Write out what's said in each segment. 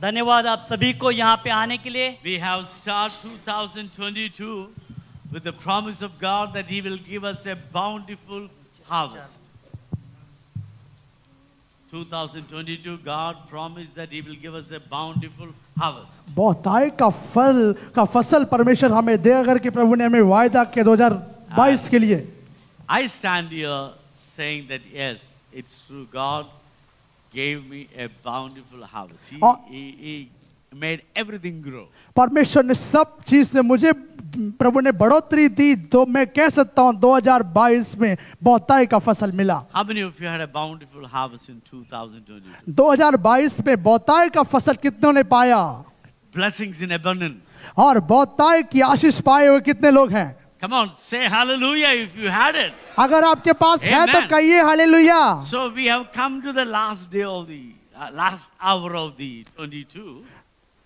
धन्यवाद आप सभी को यहाँ पे आने के लिए। We have started 2022 with the promise of God that He will give us a bountiful harvest. 2022, God promised that He will give us a bountiful harvest. बहुतायत का फसल परमेश्वर हमें देगा करके प्रभु ने हमें वायदा किया 2022 के लिए। I stand here saying that yes, it's true. God gave me a bountiful harvest. He made everything grow. परमेश्वर ने सब चीज से मुझे प्रभु ने बढ़ोतरी दी, तो मैं कह सकता हूं 2022 में बहुतायत का फसल मिला। How many of you had a bountiful harvest in 2022? 2022 में बहुतायत का फसल कितनों ने पाया? Blessings in abundance. और बहुतायत की आशीष पाए हुए कितने लोग हैं? Come on, say hallelujah if you had it. अगर आपके पास है तो Amen. कहिए hallelujah. So we have come to the last day of the last hour of the 22,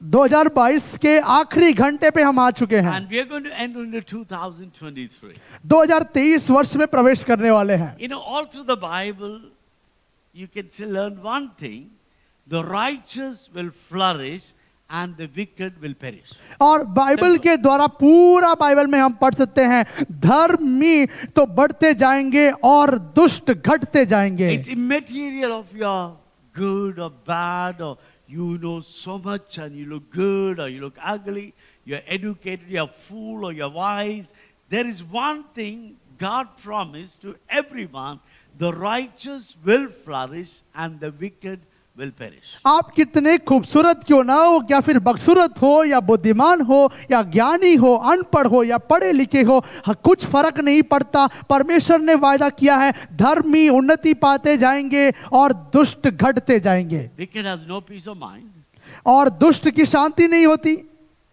2022 के आखिरी घंटे पे हम आ चुके हैं। and we are going to enter into 2023. 2023 वर्ष में प्रवेश करने वाले हैं। You know, all through the Bible, you can still learn one thing: the righteous will flourish, and the wicked will perish. और बाइबल के द्वारा पूरा बाइबल में हम पढ़ सकते हैं, धर्मी तो बढ़ते जाएंगे और दुष्ट घटते जाएंगे। It's immaterial of your good or bad, or you know so much and you look good or you look ugly, you're educated, you're fool or you're wise. There is one thing God promised to everyone: the righteous will flourish and the wicked will perish. आप कितने खूबसूरत क्यों ना हो, या फिर बदसूरत हो या बुद्धिमान हो या ज्ञानी हो, अनपढ़ हो या पढ़े लिखे हो, कुछ फर्क नहीं पड़ता। परमेश्वर ने वायदा किया है, धर्मी उन्नति पाते जाएंगे और दुष्ट घटते जाएंगे। Wicked has no peace of mind, और दुष्ट की शांति नहीं होती,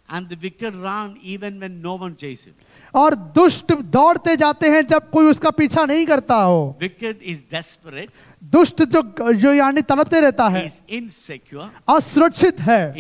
and the wicked run even when no one chases him. और दुष्ट दौड़ते जाते हैं जब कोई उसका पीछा नहीं करता हो। Wicked is desperate, दुष्ट जो यानी तड़पते रहता है, is insecure, असुरक्षित है,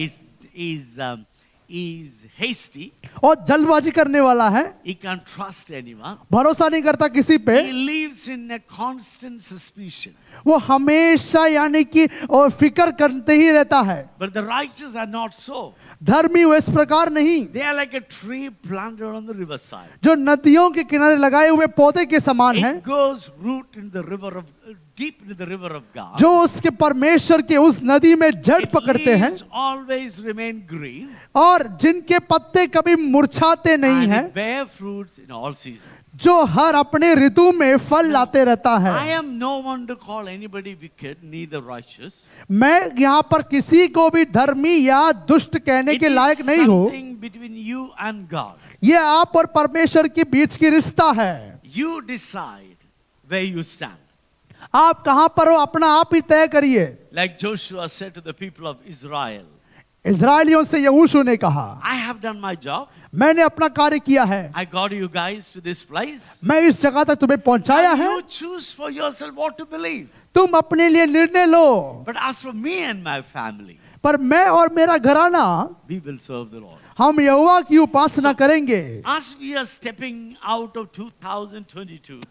is hasty. और जल्दबाजी करने वाला है, He can't trust anyone. भरोसा नहीं करता किसी पे। He lives in a constant suspicion. वो हमेशा यानी कि और फिक्र करते ही रहता है। But the righteous are not so. धर्मी वो इस प्रकार नहीं, They are like a tree planted on the riverside. जो नदियों के किनारे लगाए हुए पौधे के समान है, It goes root in the river of deep into the river of God. जो उसके परमेश्वर के उस नदी में जड़ Its पकड़ते हैं leaves always remain green, और जिनके पत्ते कभी मुरझाते नहीं and हैं, it bear fruits in all seasons. जो हर अपने ऋतु में फल लाते रहता है। I am no one to call anybody wicked, neither righteous. मैं यहाँ पर किसी को भी धर्मी या दुष्ट कहने It के लायक is नहीं हूँ। something between you and God. ये आप और परमेश्वर के बीच की रिश्ता है। You decide where you stand. आप कहाँ पर हो अपना आप ही तय करिए। Like Joshua said to the people of Israel, इजराइलियों से यहोशू ने कहा, I have done my job. मैंने अपना कार्य किया है, I got you guys to this place. मैं इस जगह तक तुम्हें पहुंचाया Now है, you choose for yourself what to believe. तुम अपने लिए निर्णय लो। But as for me and my family, पर मैं और मेरा घराना we will serve the Lord. हम यहोवा की उपासना करेंगे। As we are stepping out of 2022,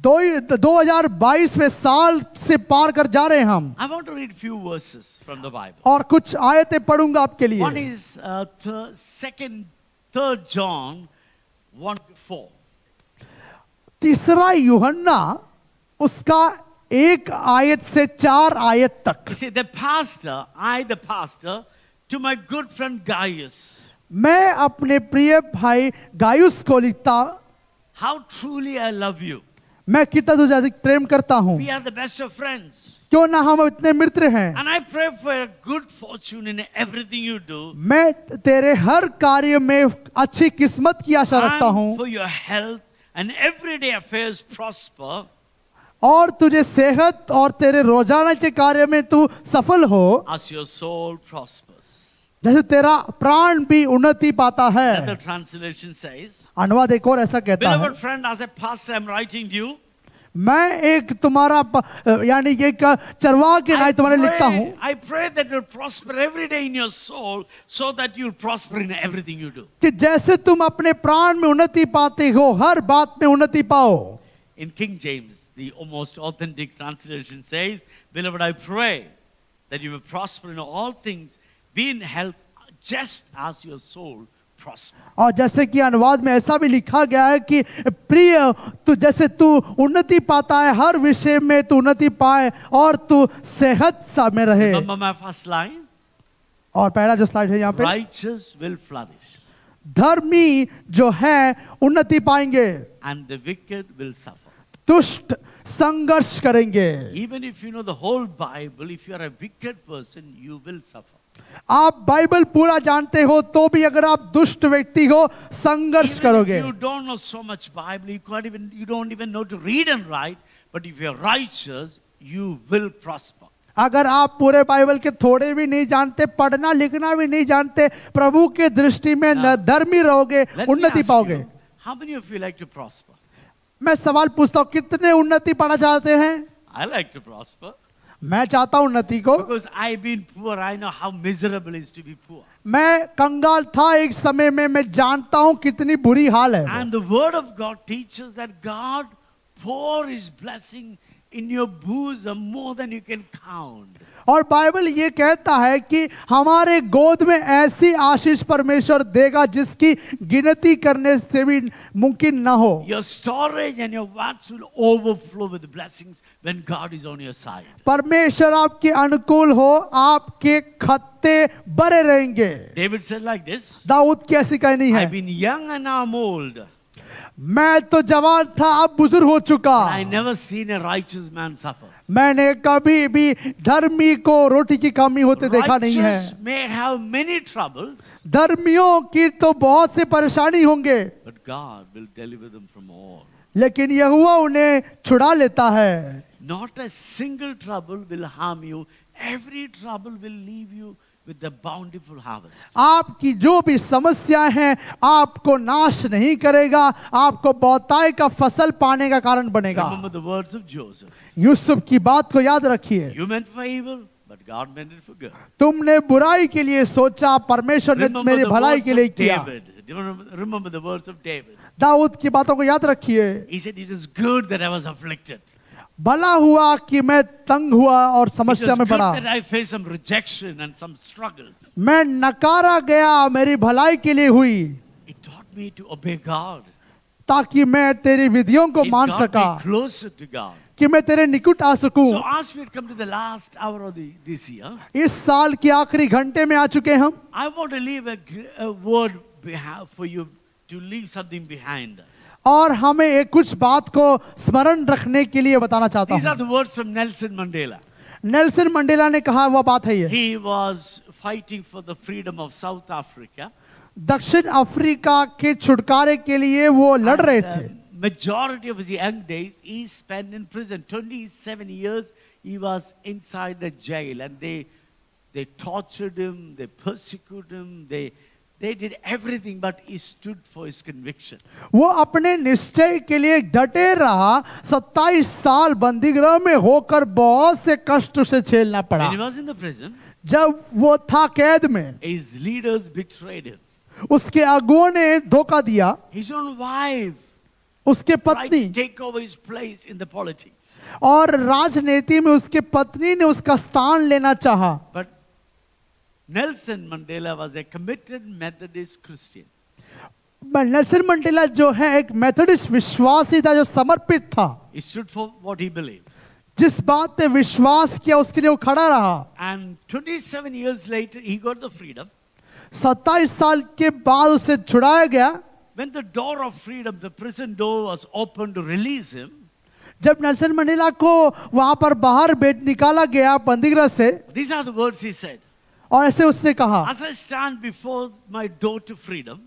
2022 में साल से पार कर जा रहे हैं हम, I want to read few verses from the Bible. और कुछ आयतें पढ़ूंगा आपके लिए। One is 3 John 1-4. तीसरा यूहन्ना उसका 1 आयत से 4 आयत तक। You see, the pastor, to my good friend Gaius, मैं अपने प्रिय भाई गायुस को लिखता, how truly I love you. मैं कितना तुझे प्रेम करता हूँ, We are the best of friends. क्यों ना हम इतने मित्र हैं। And I pray for a good fortune in everything you do. मैं तेरे हर कार्य में अच्छी किस्मत की आशा रखता And हूँ for your health and everyday affairs prosper. और तुझे सेहत और तेरे रोजाना के कार्य में तू सफल हो, As your soul prospers. जैसे तेरा प्राण भी उन्नति पाता Another है। translation says, अनुवाद एक और ऐसा कहता है, beloved friend, as a pastor, I'm writing to you. मैं एक तुम्हारा यानी एक चरवाह के नाते तुम्हारे लिखता हूँ I pray that you'll prosper every day in your soul so that you'll prosper in everything you do. कि जैसे तुम अपने प्राण में उन्नति पाते हो, हर बात में उन्नति पाओ। In King James, the most authentic translation says, beloved, I pray that you will prosper in all things be in health just as your soul prosper. और जैसे कि अनुवाद में ऐसा भी लिखा गया है कि प्रिय तू जैसे तू उन्नति पाता है हर विषय में तू उन्नति पाए और तू सेहत सा में रहे। Remember my first line? और पहला जो स्लाइड है यहाँ पे, Righteous will flourish धर्मी जो है उन्नति पाएंगे, and the wicked will suffer. दुष्ट संघर्ष करेंगे। Even if you know the whole Bible, if you are a wicked person, you will suffer. आप बाइबल पूरा जानते हो तो भी अगर आप दुष्ट व्यक्ति हो संघर्ष Even करोगे। if you don't know so much Bible, you don't even know to read and write, but if you are righteous, you will prosper. अगर आप पूरे बाइबल के थोड़े भी नहीं जानते, पढ़ना लिखना भी नहीं जानते, प्रभु के दृष्टि में धर्मी रहोगे, Let me उन्नति ask पाओगे। you, how many of you like to prosper? मैं सवाल पूछता हूँ, कितने उन्नति पाना चाहते हैं? I like to prosper मैं चाहता हूँ उन्नति को। because I've been poor. I know how miserable it is to be poor. मैं कंगाल था एक समय में, मैं जानता हूँ कितनी बुरी हाल है। And the Word of God teaches that God pour His blessing in your bosom more than you can count. और बाइबल ये कहता है कि हमारे गोद में ऐसी आशीष परमेश्वर देगा जिसकी गिनती करने से भी मुमकिन ना हो। Your storage and your vats will overflow with blessings when God is on your side. परमेश्वर आपके अनुकूल हो, आपके खत्ते भरे रहेंगे। David said like this, Dawood की ऐसी कहनी है, I've been young and now I'm old. मैं तो जवान था अब बुजुर्ग हो चुका, I never seen a righteous man suffer. मैंने कभी भी धर्मी को रोटी की कमी होते देखा नहीं है। Righteous may have many troubles, धर्मियों की तो बहुत सी परेशानी होंगे, but God will deliver them from all. लेकिन यहोवा उन्हें छुड़ा लेता है। Not a single trouble will harm you. Every trouble will leave you with the bountiful harvest. आपकी जो भी समस्या है आपको नाश नहीं करेगा, आपको बहुतायत का फसल पाने का कारण बनेगा। Remember the words of Joseph. Yusuf की बात को याद रखिए, You meant for evil, but God meant it for good. तुमने बुराई के लिए सोचा, परमेश्वर ने Remember मेरी the भलाई words के लिए of किया। David. Remember the words of David. Dawood की बातों को याद रखिए, He said, it is good that I was afflicted. भला हुआ कि मैं तंग हुआ और It समस्या is में good पड़ा, that I faced some rejection and some struggles. मैं नकारा गया, मेरी भलाई के लिए हुई, It taught me to obey God. ताकि मैं तेरी विधियों को It मान got सका, me closer to God. कि मैं तेरे निकट आ सकूं। So as we come to the last hour of this year, इस साल के आखिरी घंटे में आ चुके हम। I want to leave a word for you to leave something behind us. और हमें एक कुछ बात को स्मरण रखने के लिए बताना चाहता These are हूँ। the words from Nelson Mandela. Nelson Mandela ने कहा वह बात है ये, He was fighting for the freedom of South Africa. दक्षिण अफ्रीका के छुटकारे के लिए वो लड़ रहे And, थे। majority of his young days he spent in prison. 27 years he was inside the jail, and they tortured him, they persecuted him, they did everything, but he stood for his conviction. वो अपने निश्चय के लिए डटे रहा। 27 साल बंदीगृह में होकर बहुत से कष्ट उसे झेलना पड़ा। When he was in the prison, जब वो था कैद में, his leaders betrayed him. उसके अगुओं ने धोखा दिया, His own wife उसके tried to पत्नी take over his place in the politics. और राजनीति में उसके पत्नी ने उसका स्थान लेना चाहा। But Nelson Mandela was a committed Methodist Christian. Nelson Mandela जो है एक मेथोडिस्ट विश्वासी था जो समर्पित था। He stood for what he believed. जिस बात पे विश्वास किया उसके लिए वो खड़ा रहा। And 27 years later, he got the freedom. 27 साल के बाद उसे छुड़ाया गया। When the door of freedom, the prison door was opened to release him, जब नेल्सन मंडेला को वहां पर बाहर निकाला गया बंदीगृह से, these are the words he said. और ऐसे उसने कहा, As I stand before my door to freedom,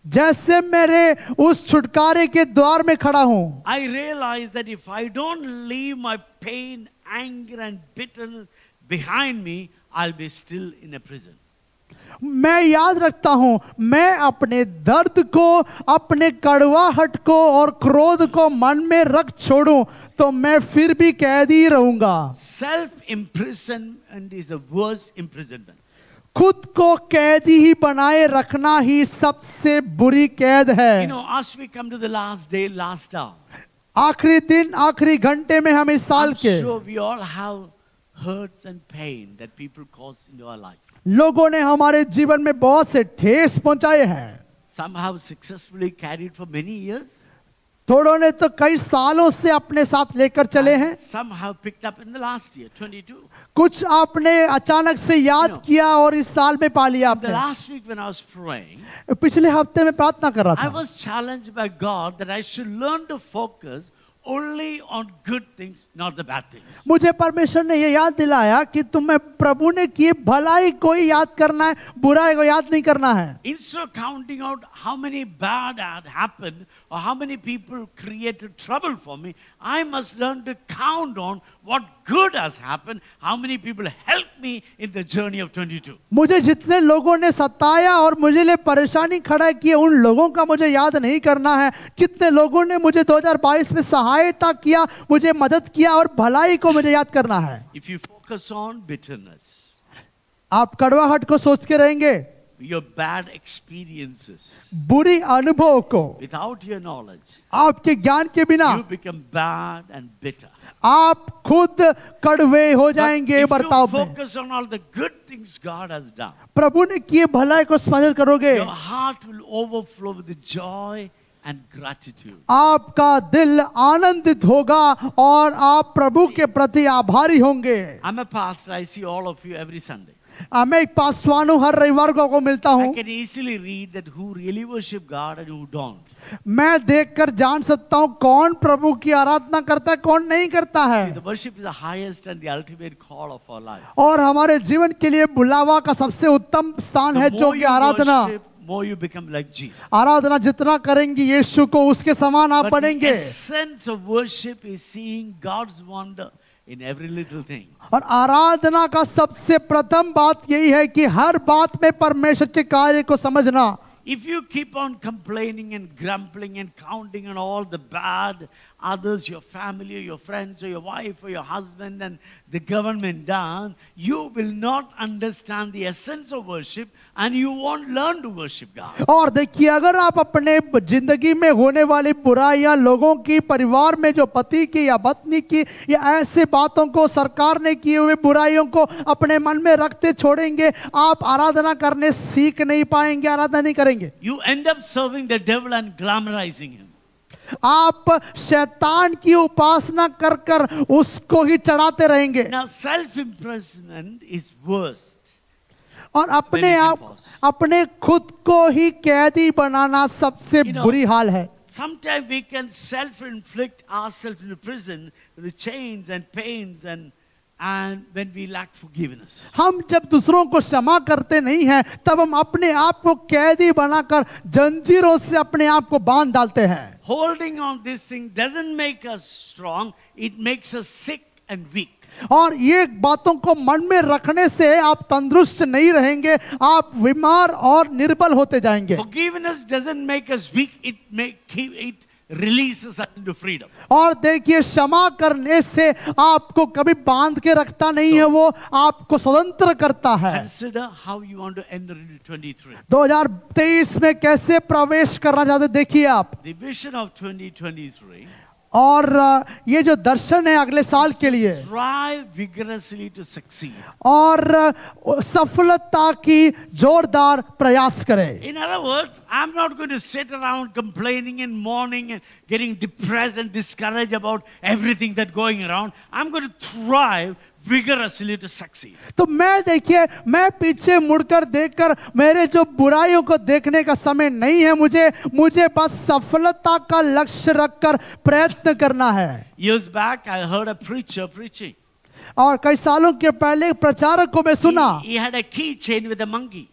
जैसे मेरे उस छुटकारे के द्वार में खड़ा हूं, I realize that if I don't leave my pain, anger and bitterness behind me, I'll be still in a prison. मैं याद रखता हूं, मैं अपने दर्द को, अपने कड़वाहट को और क्रोध को मन में रख छोड़ूं तो मैं फिर भी कैदी रहूंगा। Self-imprisonment is the worst imprisonment. खुद को कैदी ही बनाए रखना ही सबसे बुरी कैद है। You know, as we come to the last day, last hour, आखिरी दिन, आखिरी घंटे में हम इस साल I'm के, sure we all have hurts and pain that people cause into our life. लोगों ने हमारे जीवन में बहुत से ठेस पहुंचाए हैं। Some have successfully carried for many years. थोड़ों ने तो कई सालों से अपने साथ लेकर चले हैं, Some have picked up in the last year, 22. कुछ आपने अचानक से याद किया और इस साल में पा लिया The आपने। last week when I was praying, पिछले हफ्ते में प्रार्थना कर रहा I था, was challenged by God that I should learn to focus only on good things, not the bad things. मुझे परमेश्वर ने ये याद दिलाया कि तुम्हें प्रभु ने किए भलाई को ही याद करना है, बुराई को याद नहीं करना है। Instead of counting out how many bad had happened or how many people created trouble for me, I must learn to count on what good has happened, how many people helped me in the journey of 22. मुझे जितने लोगों ने सताया और मुझे लिए परेशानी खड़ा किए, उन लोगों का मुझे याद नहीं करना है। कितने लोगों ने मुझे 2022 में सहायता किया, मुझे मदद किया और भलाई को मुझे याद करना है। If you focus on bitterness, आप कड़वाहट को सोच के रहेंगे, your bad experiences, बुरी अनुभव को, without your knowledge, आपके ज्ञान के बिना you become bad and bitter. आप खुद कड़वे हो But जाएंगे if you बर्ताव में। focus on all the good things God has done, प्रभु ने किए भलाई को स्मरण करोगे, your heart will overflow with the joy and gratitude. आपका दिल आनंदित होगा और आप प्रभु के प्रति आभारी होंगे। I'm a pastor, I see all of you every Sunday. मैं एक पासवान हूं, हर रविवार को मिलता I हूं। can easily read that who really worship God and who don't. मैं देखकर जान सकता हूं कौन प्रभु की आराधना करता है, कौन नहीं करता See, है। the worship is the highest and the ultimate call of our life. और हमारे जीवन के लिए बुलावा का सबसे उत्तम स्थान है The जो more कि you Aradhana. worship, more you become like Jesus. आराधना जितना करेंगे यीशु को, उसके समान आप But the बनेंगे। essence of worship is seeing God's wonder in every little thing. और आराधना का सबसे प्रथम बात यही है कि हर बात में परमेश्वर के कार्य को समझना। If you keep on complaining and grumbling and counting on all the bad others, your family or your friends or your wife or your husband and the government done, you will not understand the essence of worship and you won't learn to worship God. और देखिए, अगर आप अपने जिंदगी में होने वाली बुराइयां, लोगों की, परिवार में जो पति की या पत्नी की या ऐसे बातों को, सरकार ने किए हुए बुराइयों को अपने मन में रखते छोड़ेंगे, आप आराधना करने सीख नहीं पाएंगे, आराधना नहीं करेंगे। You end up serving the devil and glamorizing him. आप शैतान की उपासना कर कर उसको ही चढ़ाते रहेंगे। Now self-imprisonment is worst. और अपने Very आप, false. अपने खुद को ही कैदी बनाना सबसे You know, बुरी हाल है। Sometimes we can self-inflict ourselves into prison with the chains and pains and when we lack forgiveness. हम जब दूसरों को क्षमा करते नहीं हैं, तब हम अपने आप को कैदी बनाकर जंजीरों से अपने आप को बांध डालते हैं। Holding on this thing doesn't make us strong, it makes us sick and weak. और ये बातों को मन में रखने से आप तंदुरुस्त नहीं रहेंगे, आप बीमार और निर्बल होते जाएंगे। Forgiveness doesn't make us weak, it releases us into freedom. और देखिए, क्षमा करने से आपको कभी बांध के रखता नहीं है, वो आपको स्वतंत्र करता है। Consider how you want to enter into 23. 2023 में कैसे प्रवेश करना चाहते, देखिए आप। The vision of 2023, और ये जो दर्शन है अगले साल के लिए, strive vigorously to succeed. और सफलता की जोरदार प्रयास करें। In other words, I'm not going to sit around complaining and mourning and getting depressed and discouraged about everything that's going around. I'm going to thrive vigorously to succeed. तो मैं देखिए, मैं पीछे मुड़कर देखकर मेरे जो बुराइयों को देखने का समय नहीं है, मुझे बस सफलता का लक्ष्य रखकर प्रयत्न करना है। Years back, I heard a preacher preaching. और कई सालों के पहले एक प्रचारक को मैं सुना, He had a keychain with a monkey.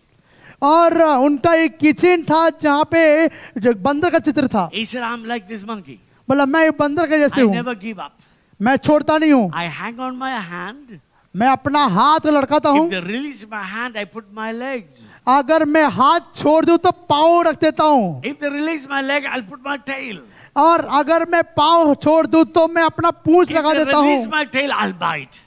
और उनका एक किचन था जहाँ पे जो बंदर का चित्र था। He said, I'm like this monkey. बोला, मैं एक बंदर के जैसे I हूँ, never give up. मैं छोड़ता नहीं हूँ, I hang on my hand. मैं अपना हाथ लड़काता हूँ, If they release my hand, I put my legs. अगर मैं हाथ छोड़ दूं तो पाँव रख देता हूँ, If they release my leg, I'll put my tail. और अगर मैं पाँव छोड़ दूं तो मैं अपना पूंछ If लगा they देता release हूँ, my tail, I'll bite.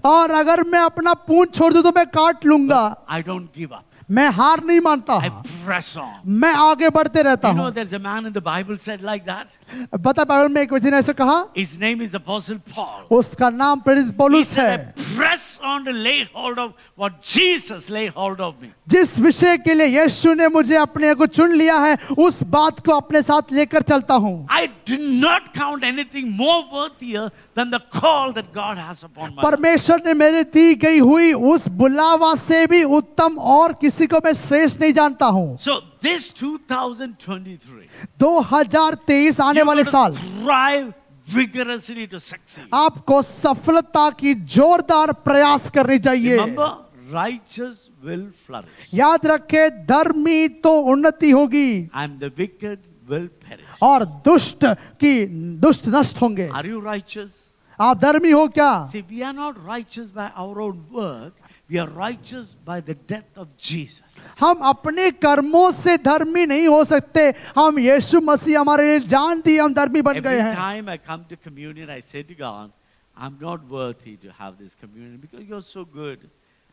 और अगर मैं अपना पूंछ छोड़ दूं तो मैं काट लूंगा। I don't give up. मैं हार नहीं मानता, I press on. मैं आगे बढ़ते रहता You know, हूँ। there's a man in the Bible said like that. बता बाइबल में एक वचन ऐसे कहा, His name is Apostle Paul. उसका नाम प्रेरित He पौलुस said, है। I press on to lay hold of what Jesus lay hold of me. जिस विषय के लिए यीशु ने मुझे अपने को चुन लिया है, उस बात को अपने साथ लेकर चलता हूँ। I do not count anything more worthier than the call that God has upon my life. परमेश्वर ने मेरे दी गई हुई उस बुलावा से भी उत्तम और किसी को मैं श्रेष्ठ नहीं जानता हूँ। So this 2023, 2023 आने वाले साल thrive vigorously to succeed. आपको सफलता की जोरदार प्रयास करनी चाहिए। Remember, righteous will flourish याद रखे, धर्मी तो उन्नति होगी and the wicked will perish. और दुष्ट नष्ट होंगे। Are you righteous? आप धर्मी हो क्या? See, we are not righteous by our own work. We are righteous by the death of Jesus. हम अपने कर्मों से धर्मी नहीं हो सकते, हम यीशु मसीह हमारे लिए जान दी, हम धर्मी बन Every गए हैं। time I come to communion, I say to God, I'm not worthy to have this communion because you're so good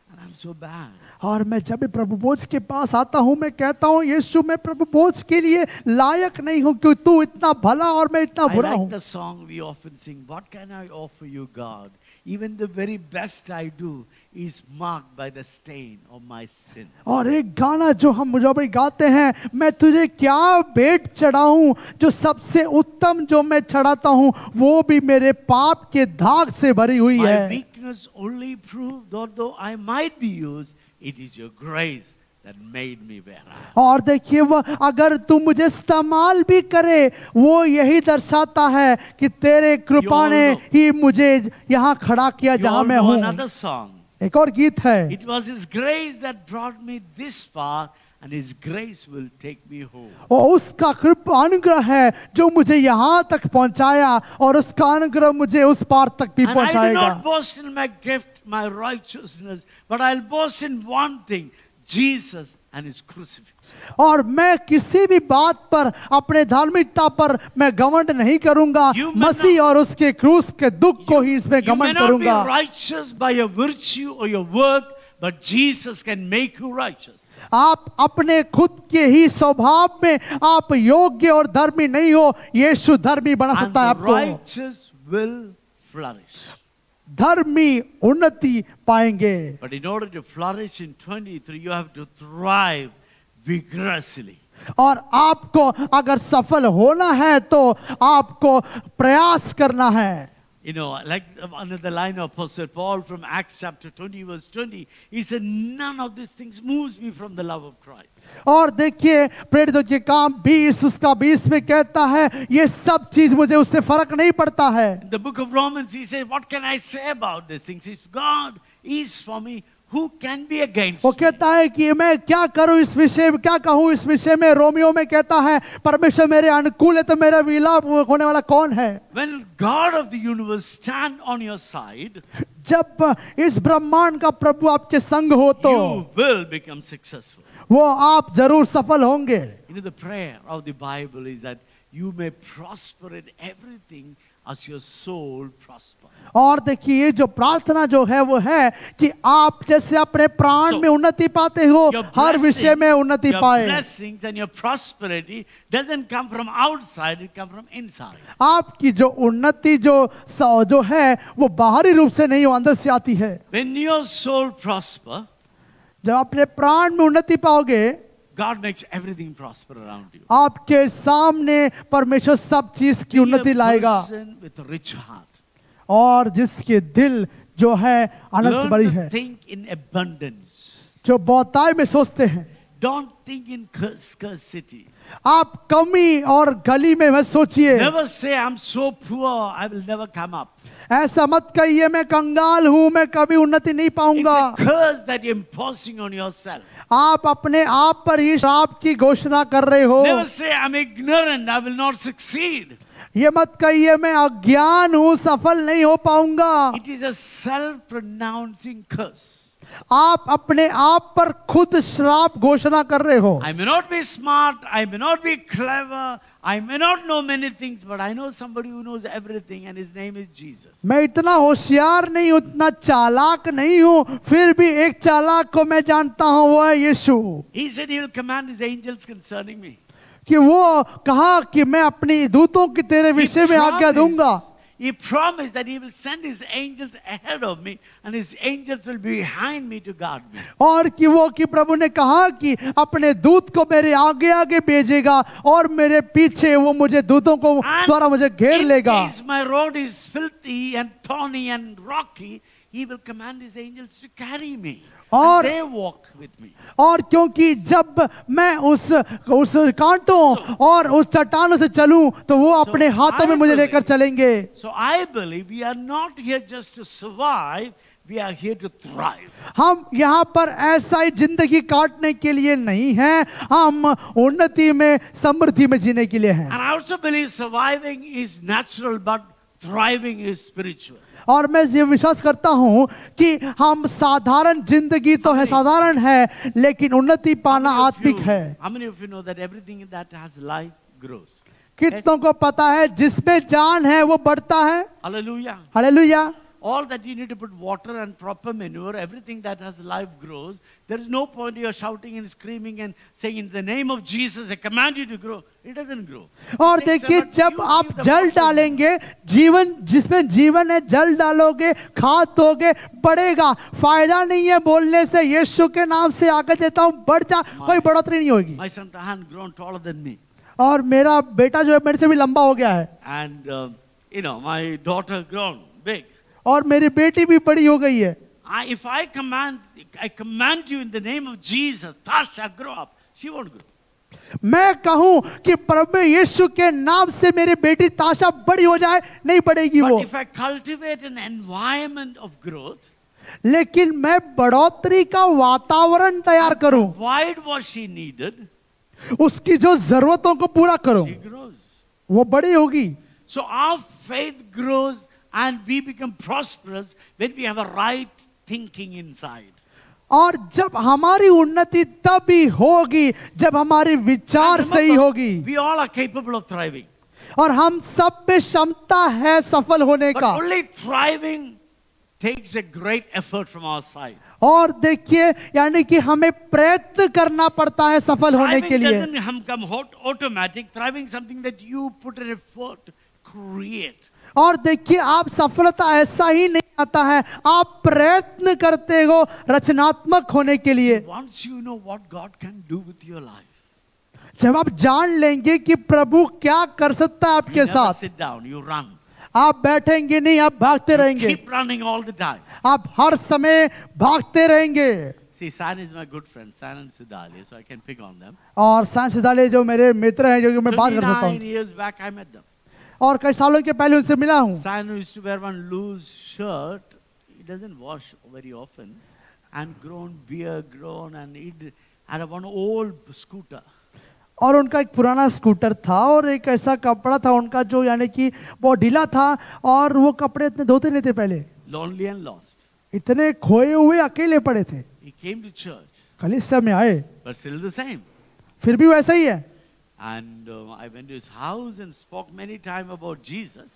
and I'm so bad. और मैं जब भी प्रभु भोज के पास आता हूँ, मैं कहता हूँ, यीशु मैं प्रभु भोज के लिए लायक नहीं हूँ क्योंकि तू इतना भला और मैं इतना I बुरा like हूँ। the song we often sing, what can I offer you, God? Even the very best I do is marked by the stain of my sin. और एक गाना जो हम जब भी गाते हैं, मैं तुझे क्या भेंट चढ़ाऊं, जो सबसे उत्तम जो मैं चढ़ाता हूं वो भी मेरे पाप के दाग से भरी हुई My है। weakness only proved that though I might be used, it is your grace that made me where I am. और देखिए, वह अगर तू मुझे इस्तेमाल भी करे, वो यही दर्शाता है कि तेरे कृपा ने ही मुझे यहाँ खड़ा किया You जहाँ all मैं know हूँ। another song. एक और गीत है, It was His grace that brought me this far, and His grace will take me home. और उसका कृपा अनुग्रह है जो मुझे यहाँ तक पहुँचाया, और उसका अनुग्रह मुझे उस पार तक भी And I do पहुँचाएगा। not boast in my gift, my righteousness, but I'll boast in one thing, Jesus and His crucifixion. और मैं किसी भी बात पर, अपने धार्मिकता पर मैं घमंड नहीं करूंगा, You may मसीह और उसके क्रूस के दुख को ही इसमें You may घमंड not be करूंगा। righteous by your virtue or your work, but Jesus can make you righteous. आप अपने खुद के ही स्वभाव में आप योग्य और धर्मी नहीं हो, यीशु धर्मी बना And सकता है the आपको। righteous will flourish. धर्मी उन्नति पाएंगे। But in order to flourish in 23, you have to thrive vigorously. और आपको अगर सफल होना है तो आपको प्रयास करना है। You know, like under the line of Apostle Paul from Acts chapter 20, verse 20, he said, none of these things moves me from the love of Christ. और देखिए, प्रेरितों के काम 20 उसका 20 में कहता है, ये सब चीज मुझे उससे फर्क नहीं पड़ता है। In the book of Romans, he said, what can I say about these things? If God is for me, who can be against वो me? कहता है कि मैं क्या करूं इस विषय में, क्या कहूं इस विषय में। रोमियो में कहता है, परमेश्वर मेरे अनुकूल है तो मेरा विलाप होने वाला कौन है। When God of the universe stand on your side, जब इस ब्रह्मांड का प्रभु आपके संग हो तो you will become successful. वो आप जरूर सफल होंगे। You know, the prayer of the Bible is that you may prosper in everything as your soul prosper. और देखिए, ये जो प्रार्थना जो है वो है कि आप जैसे अपने प्राण So, में उन्नति पाते हो, Your हर विषय में उन्नति your पाए। blessings and your prosperity doesn't come from outside, it comes from inside. आपकी जो उन्नति जो है वो बाहरी रूप से नहीं, वो अंदर से आती है। When your soul prosper, जब अपने प्राण में उन्नति पाओगे, God makes everything prosper around you. आपके सामने परमेश्वर सब चीज की Be a उन्नति लाएगा। person with a rich heart. और जिसके दिल जो है आनंद से Learn भरी to है, think in abundance. जो बहुताई में सोचते हैं। Don't think in scarcity. आप कमी और गली में मत सोचिए। Never say, I'm so poor, I will never come up. ऐसा मत कहिए, मैं कंगाल हूं, मैं कभी उन्नति नहीं It's पाऊंगा। a curse that you're imposing on yourself. आप अपने आप पर ही श्राप की घोषणा कर रहे हो। Never say, I'm ignorant, I will not succeed. ये मत कहिए, मैं अज्ञान हूं, सफल नहीं हो पाऊंगा। It is a self-pronouncing curse. आप अपने आप पर खुद श्राप घोषणा कर रहे हो। I may not be smart, I may not be clever, I may not know many things, but I know somebody who knows everything, and his name is Jesus. मैं इतना होशियार नहीं, उतना चालाक नहीं हूं, फिर भी एक चालाक को मैं जानता हूं, वो है यीशु। He said he will command his angels concerning me. कि वो कहा कि मैं अपनी दूतों की तेरे विषय में आज्ञा दूंगा। He promised that he will send his angels ahead of me and his angels will be behind me to guard me. और कि प्रभु ने कहा कि अपने दूत को मेरे आगे आगे भेजेगा और मेरे पीछे वो मुझे दूतों को द्वारा मुझे घेर लेगा। In case my road is filthy and thorny and rocky, he will command his angels to carry me. और And they walk with me. और क्योंकि जब मैं उस कांटों और उस चट्टानों से चलूं तो वो अपने हाथों में मुझे लेकर चलेंगे। So I believe we are not here just to survive, we are here to thrive. हम यहाँ पर ऐसा ही जिंदगी काटने के लिए नहीं हैं, हम उन्नति में समृद्धि में जीने के लिए हैं। And I also believe surviving is natural, but thriving is spiritual. और मैं ये विश्वास करता हूँ कि हम साधारण जिंदगी तो है, साधारण है, लेकिन उन्नति पाना आत्मिक है। How many of you know that everything that has life grows? कितनों को पता है जिसमें जान है वो बढ़ता है। Hallelujah. Hallelujah. All that you need to put water and proper manure, everything that has life grows. There is no point you are shouting and screaming and saying, in the name of Jesus, I command you to grow. It doesn't grow. और It takes देखिए, effort. जब You आप give the जल water. डालेंगे, जीवन जिसमें जीवन है, जल डालोगे, खाद दोगे, बढ़ेगा। फायदा नहीं है बोलने से यीशु के नाम से आगे देता हूं, बढ़ जा, कोई बढ़ोतरी नहीं होगी। My son Tahan grown taller than me. और मेरा बेटा जो है मेरे से भी लंबा हो गया है, And, my daughter grown big. और मेरी बेटी भी बड़ी हो गई है। If I command you in the name of Jesus, Tasha, grow up. She won't grow. मैं कहूं कि प्रभु यीशु के नाम से मेरी बेटी ताशा बड़ी हो जाए, नहीं बढ़ेगी वो। But if I cultivate an environment of growth, लेकिन मैं बढ़ोतरी का वातावरण तैयार करूं, provide what she needed, उसकी जो जरूरतों को पूरा करूं, she grows. वो बड़ी होगी। So our faith grows and we become prosperous when we have a right thinking inside. और जब हमारी उन्नति तभी होगी जब हमारी विचार And सही remember, होगी। we all are capable of thriving. और हम सब में क्षमता है सफल होने But का। only thriving takes a great effort from our side. और देखिए, यानी कि हमें प्रयत्न करना पड़ता है सफल होने के Thriving लिए। doesn't come automatic. Thriving is something that you put an effort to create. और देखिए, आप सफलता ऐसा ही नहीं आता है, आप प्रयत्न करते हो रचनात्मक होने के लिए। Once you know what God can do with your life, जब आप जान लेंगे कि प्रभु क्या कर सकता है you आपके never साथ, sit down, you run. आप बैठेंगे नहीं, आप भागते रहेंगे। Keep running all the time. आप हर समय भागते रहेंगे। See, San is my good friend, San and Siddhali, so I can pick on them. और सांसदाले जो मेरे मित्र हैं, जो कि मैं बात कर सकता 29 हूँ, years back I met them. और कई सालों के पहले उनसे मिला हूँ। San used to wear one loose shirt. He doesn't wash very often. And grown beard, and he had one old scooter. और उनका एक पुराना स्कूटर था और एक ऐसा कपड़ा था उनका जो यानी कि बहुत ढीला था और वो कपड़े इतने धोते नहीं थे पहले। Lonely and lost. इतने खोए हुए अकेले पड़े थे। He came to church, कलीसिया में आए, but still the same. फिर भी वैसा ही है। And I went to his house and spoke many times about Jesus.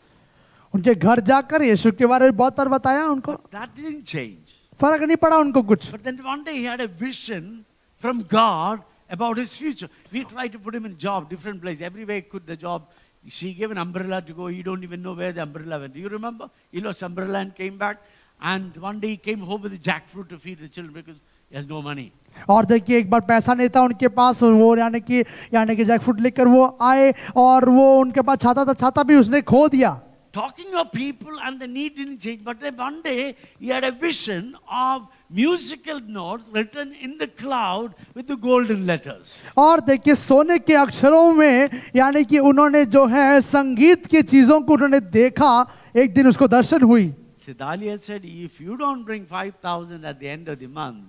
उनके घर जाकर यीशु के बारे में बहुत बार बताया उनको, But that didn't change. फर्क नहीं पड़ा उनको कुछ। But then one day he had a vision from God about his future. We tried to put him in job, different place. Everywhere he could the job. She gave an umbrella to go. You don't even know where the umbrella went. Do you remember? He lost umbrella and came back. And one day he came home with a jackfruit to feed the children because he has no money. और देखिए, एक बार पैसा नहीं था उनके पास, वो यानी कि जैकफ्रूट लेकर वो आए और वो उनके पास छाता था, छाता भी उसने खो दिया। Talking of people and the need didn't change. But then one day he had a vision of musical notes written in the cloud with the golden letters. और देखिए, सोने के अक्षरों में यानी कि उन्होंने जो है संगीत की चीजों को उन्होंने देखा, एक दिन उसको दर्शन हुई। Siddhali said, if you don't bring 5,000 at the end of the month,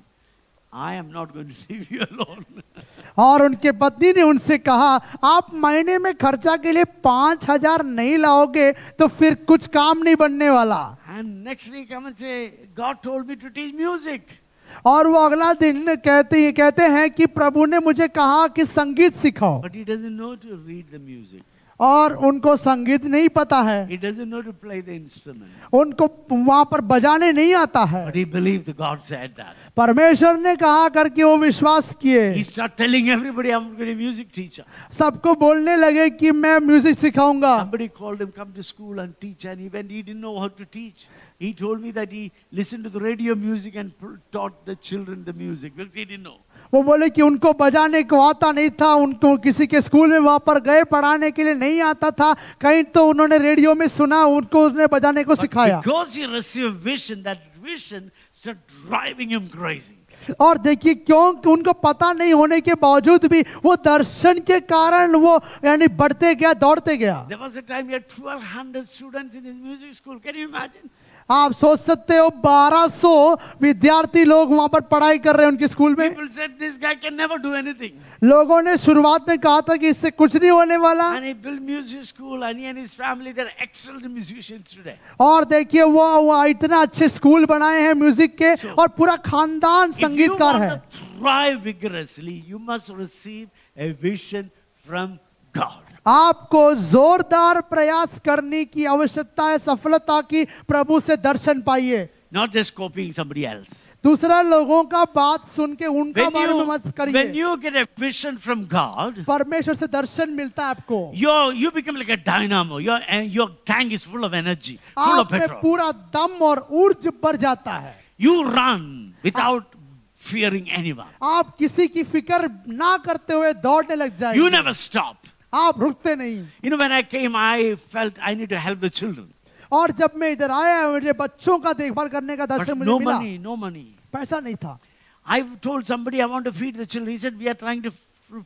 I am not going to leave you alone. और उनके पत्नी ने उनसे कहा, आप महीने में खर्चा के लिए 5,000 नहीं लाओगे तो फिर कुछ काम नहीं बनने वाला। And next week come and say, God told me to teach music. और वो अगला दिन कहते हैं कि प्रभु ने मुझे कहा कि संगीत सिखाओ, But he doesn't know to read the music. और उनको संगीत नहीं पता है, He doesn't know to play the instrument. उनको वहां पर बजाने नहीं आता है। But he believed that God said that. परमेश्वर ने कहा करके वो विश्वास किए, He started telling everybody, I'm going to be a music teacher. सबको बोलने लगे कि मैं म्यूजिक सिखाऊंगा। Somebody called him, come to school and teach. And he didn't know how to teach. He told me that he listened to the radio music and taught the children the music because he didn't know. वो बोले कि उनको बजाने को आता नहीं था, उनको किसी के स्कूल में वहां पर गए पढ़ाने के लिए नहीं आता था, कहीं तो उन्होंने रेडियो में सुना, उनको उसने बजाने को सिखाया। Because he received vision, that vision started driving him crazy. और देखिए क्यों उनको पता नहीं होने के बावजूद भी वो दर्शन के कारण वो यानी बढ़ते गया, दौड़ते गया। There was a time he had 1,200 students in his music school. Can you imagine? आप सोच सकते हो 1200 विद्यार्थी लोग वहां पर पढ़ाई कर रहे हैं उनके स्कूल में। People said this guy can never do anything. लोगों ने शुरुआत में कहा था कि इससे कुछ नहीं होने वाला, And he built music school, and he and his family, they're excellent musicians today. और देखिए वो इतना अच्छे स्कूल बनाए हैं म्यूजिक के, और पूरा खानदान If you संगीतकार want है। to thrive vigorously, you must receive a vision from God. आपको जोरदार प्रयास करने की आवश्यकता है सफलता की, प्रभु से दर्शन पाइए, Not just copying somebody else. दूसरा लोगों का बात सुन के उनका When बारे में मत when करिए। you get a vision from God, परमेश्वर से दर्शन मिलता है आपको, you become like a dynamo. Your tank is full of energy, full of आप में petrol. पूरा दम और ऊर्जा बढ़ जाता है। You run without fearing anyone. आप किसी की फिक्र ना करते हुए दौड़ने लग You जाएंगे, never stop. आप रुकते नहीं। You know, when I came, I felt I need to help the children. और जब मैं इधर आया, मुझे बच्चों का देखभाल करने का But दर्शन मुझे no मिला, money, no money. पैसा नहीं था। I told somebody I want to feed the children. He said, we are trying to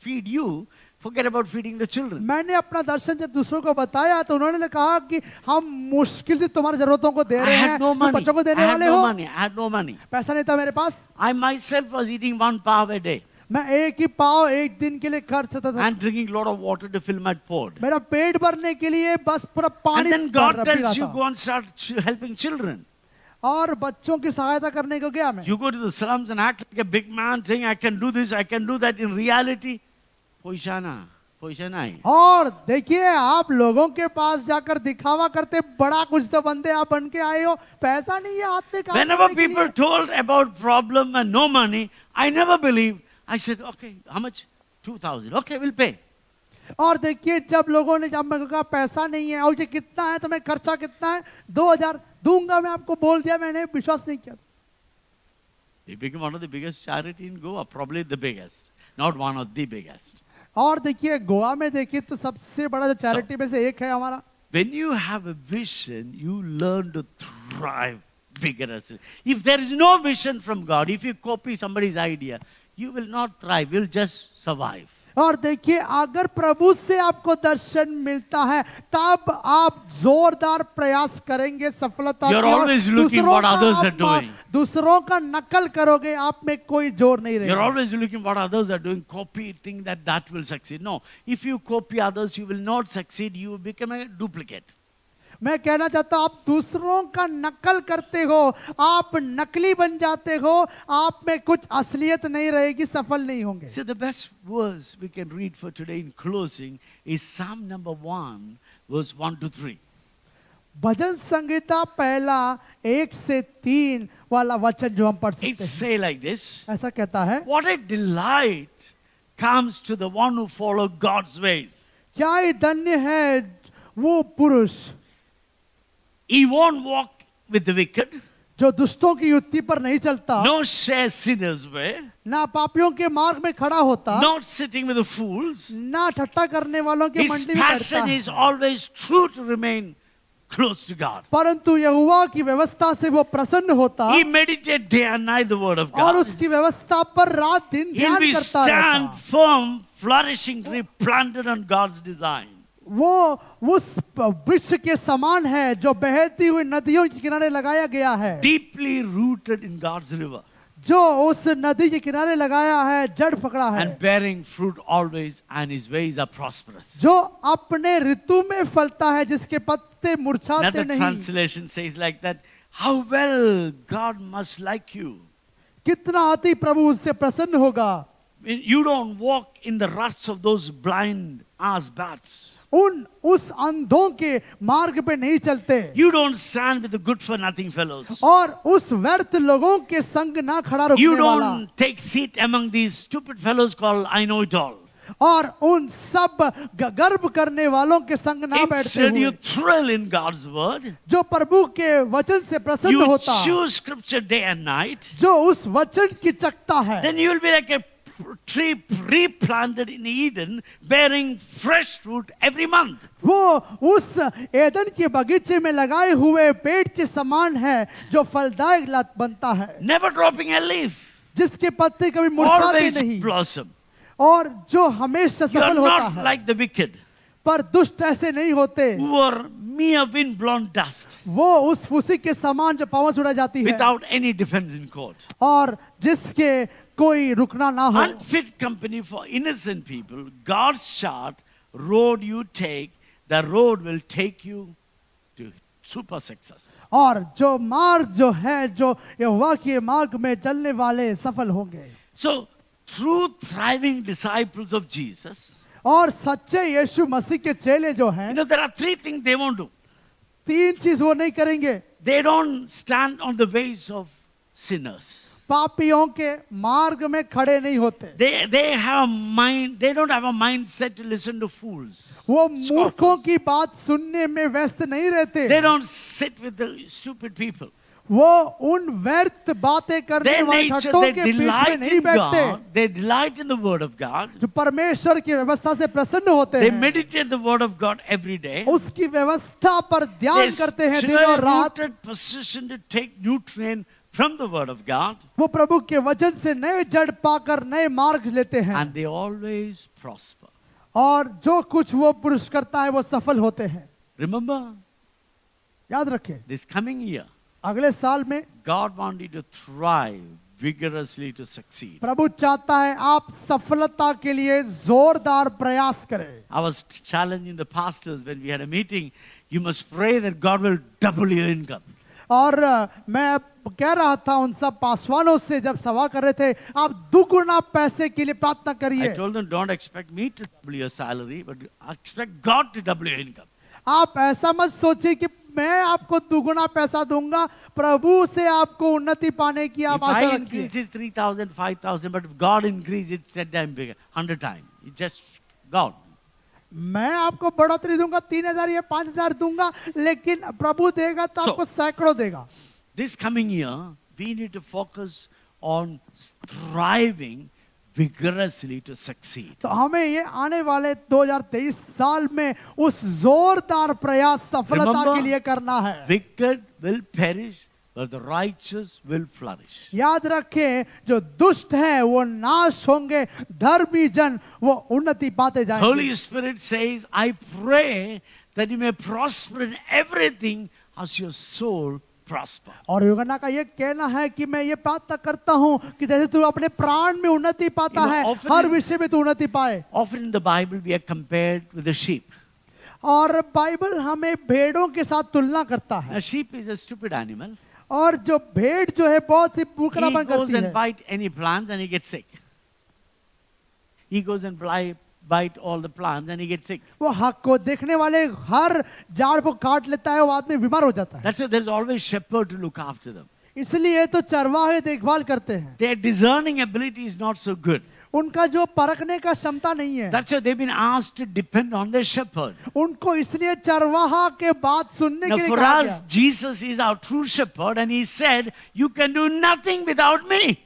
feed you. Forget about feeding the children. मैंने अपना दर्शन जब दूसरों को बताया तो उन्होंने कहा कि हम मुश्किल से तुम्हारी जरूरतों को दे I रहे हैं, had no तुम money. बच्चों को I देने had वाले no हो। money. I had no money. पैसा नहीं था मेरे पास, I myself was eating 1 pav a day मैं एक ही पाव एक दिन के लिए खर्च होता था, and drinking a lot of water to fill my pot. मेरा पेट भरने के लिए बस पूरा And पानी then पी God रहा tells you, था। go and start helping children. और बच्चों की सहायता करने को गया मैं। You go to the slums and act like a big man saying, I can do this, I can do that. In reality, पैसा नहीं. और देखिए आप लोगों के पास जाकर दिखावा करते, बड़ा कुछ तो बंदे आप बन के आए हो, पैसा नहीं है हाथ में काम Whenever करने के people लिए। told about problem and no money, I never believed. I said, okay, how much? 2,000. Okay, we'll pay. और देखिए जब लोगों ने जब मैं कहा पैसा नहीं है और ये कितना है, तो मैं खर्चा कितना है, 2000 दूंगा, मैं आपको बोल दिया, मैंने विश्वास नहीं किया। We became one of the biggest charity in Goa, probably the biggest, not one of the biggest. और देखिए गोवा में देखिए तो सबसे बड़ा जो चैरिटी में से एक है हमारा। When you have a vision, you learn to thrive vigorously. If there is no vision from God, if you copy somebody's idea, you will not thrive, you'll just survive. और देखिए अगर प्रभु से आपको दर्शन मिलता है तब आप जोरदार प्रयास करेंगे सफलता You're की, और always looking दूसरों what का others are आप doing. दूसरों का नकल करोगे, आप में कोई जोर नहीं You're रहेगा। always looking what others are doing, copy, think that will succeed. No, if you copy others, you will not succeed, you will become a duplicate. मैं कहना चाहता हूं आप दूसरों का नकल करते हो, आप नकली बन जाते हो, आप में कुछ असलियत नहीं रहेगी, सफल नहीं होंगे। So the best verse we can read for today in closing is Psalm number 1, verse 1 to 3. भजन संगीता पहला 1 से 3 वाला वचन जो हम पढ़ It सकते हैं, say like this, ऐसा कहता है, what a delight comes to the one who follow God's ways. क्या ही धन्य है वो पुरुष He won't walk with the wicked, जो दुष्टों की युक्ति पर नहीं चलता, no share sinners' way, ना पापियों के मार्ग में खड़ा होता, not sitting with the fools. ना ठट्टा करने वालों की His मंडी में बैठता passion है, is always true to remain close to God. परंतु यहोवा की व्यवस्था से वो प्रसन्न होता He meditates day and night the word of और God. उसकी व्यवस्था पर रात दिन He'll ध्यान be करता stand रहता। firm, flourishing tree planted on God's design. वो उस वृक्ष के समान है जो बहती हुई नदियों के किनारे लगाया गया है, Deeply rooted in God's river जो उस नदी के किनारे लगाया है, जड़ पकड़ा है, and bearing fruit always, and his ways are prosperous. जो अपने ऋतु में फलता है, जिसके पत्ते मुरझाते Another नहीं। translation says like that, how well God must like you. कितना अति प्रभु उससे प्रसन्न होगा। You don't walk in the ruts of those blind ass bats. उस अंधों के मार्ग पे नहीं चलते You don't stand with the good for nothing fellows. और उस व्यर्थ लोगों के संग ना खड़ा You रुकने वाला don't take seat among these stupid fellows called I know it all. और उन सब गर्व करने वालों के संग ना बैठते Instead, you हुए thrill in God's word. जो प्रभु के वचन से प्रसन्न You होता, choose scripture day and night. जो उस वचन की चकता है, Then you will be like a tree replanted in Eden, bearing fresh fruit every month. वो उस एदन के बगीचे में लगाए हुए पेड़ के समान है जो फलदायक लत बनता है, Never dropping a leaf. जिसके पत्ते कभी मुरझाते Always नहीं blossom. और जो हमेशा You are सफल होता not है। like the wicked, पर दुष्ट ऐसे नहीं होते, who are mere wind-blown dust, वो उस फूसी के समान जो पवन उड़ा जाती है without any defense in court. और जिसके कोई रुकना ना हो। Unfit company for innocent people. God's chart, road you take, the road will take you to super success. और जो मार्ग जो है जो यहोवा के मार्ग में चलने वाले सफल होंगे। So, true thriving disciples of Jesus, और सच्चे यीशु मसीह के चेले जो हैं, there are three things they won't do. तीन चीज वो नहीं करेंगे। They don't stand on the ways of sinners. पापियों के मार्ग में खड़े नहीं होते। They have a mind, they don't have a mindset to listen to fools. वो मूर्खों की बात सुनने में व्यस्त नहीं रहते। They don't sit with the stupid people. वो उन व्यर्थ बातें करने Their वाले nature, ठट्टों they के बीच में delight नहीं in बैठते, God, they delight in the word of God. जो परमेश्वर की व्यवस्था से प्रसन्न होते They हैं, meditate the word of God every day. उसकी व्यवस्था पर They ध्यान करते हैं दिन और रात। rooted position to take nutrient from the word of God, वो प्रभु के वचन से नए जड़ पाकर नए मार्ग लेते हैं and they always prosper. और जो कुछ वो पुरुष करता है वो सफल होते हैं। Remember, याद रखें, this coming year, अगले साल में God wants you to thrive vigorously to succeed. प्रभु चाहता है आप सफलता के लिए जोरदार प्रयास करें। I was challenging the pastors when we had a meeting. You must pray that God will double your income. और मैं कह रहा था उन सब पासवानों से जब सभा कर रहे थे, आप दुगुना पैसे के लिए प्रार्थना I करिए। told them, don't expect me to double your salary, but expect God to double your income. आप ऐसा मत सोचिए कि मैं आपको दुगुना पैसा दूंगा, प्रभु से आपको उन्नति पाने की आप If I आशा increase रखिए। it 3,000, 5,000, but if God increase it 10 times bigger, 100 times, it's just God. मैं आपको बढ़ोतरी दूंगा 3,000 या 5,000 दूंगा, लेकिन प्रभु देगा तो So- आपको सैकड़ों देगा। This coming year, we need to focus on thriving vigorously to succeed. तो हमें ये आने वाले 2023 साल में उस जोरदार प्रयास सफलता Remember, के लिए करना है। Wicked will perish, but the righteous will flourish. याद रखें, जो दुष्ट है वो नाश होंगे, धर्मी जन वो उन्नति पाते जाएंगे। Holy Spirit says, I pray that you may prosper in everything as your soul prosper. और यूहन्ना का ये कहना है कि मैं ये प्रार्थना करता हूँ कि जैसे तू अपने प्राण में उन्नति पाता You know, है, often हर in- विषय में तू उन्नति पाए। Often in the Bible, we are compared with the sheep. और बाइबल हमें भेड़ों के साथ तुलना करता है, A sheep is a stupid animal. और जो भेड़ जो है बहुत ही He बुकरापन goes करती and है। bite any plants and he gets sick. He goes and bite all the plants and he gets sick. वो हक को देखने वाले हर झाड़ को काट लेता है, वो आदमी बीमार हो जाता है। That's why there's always shepherd to look after them. इसलिए तो चरवाहे देखभाल करते हैं। Their discerning ability is not so good. उनका जो परखने का क्षमता नहीं है, That's why they've been asked to depend on their shepherd. उनको इसलिए चरवाहा के बात सुनने Now के लिए for कहा us, गया। Jesus is our true shepherd and he said, you can do nothing without me.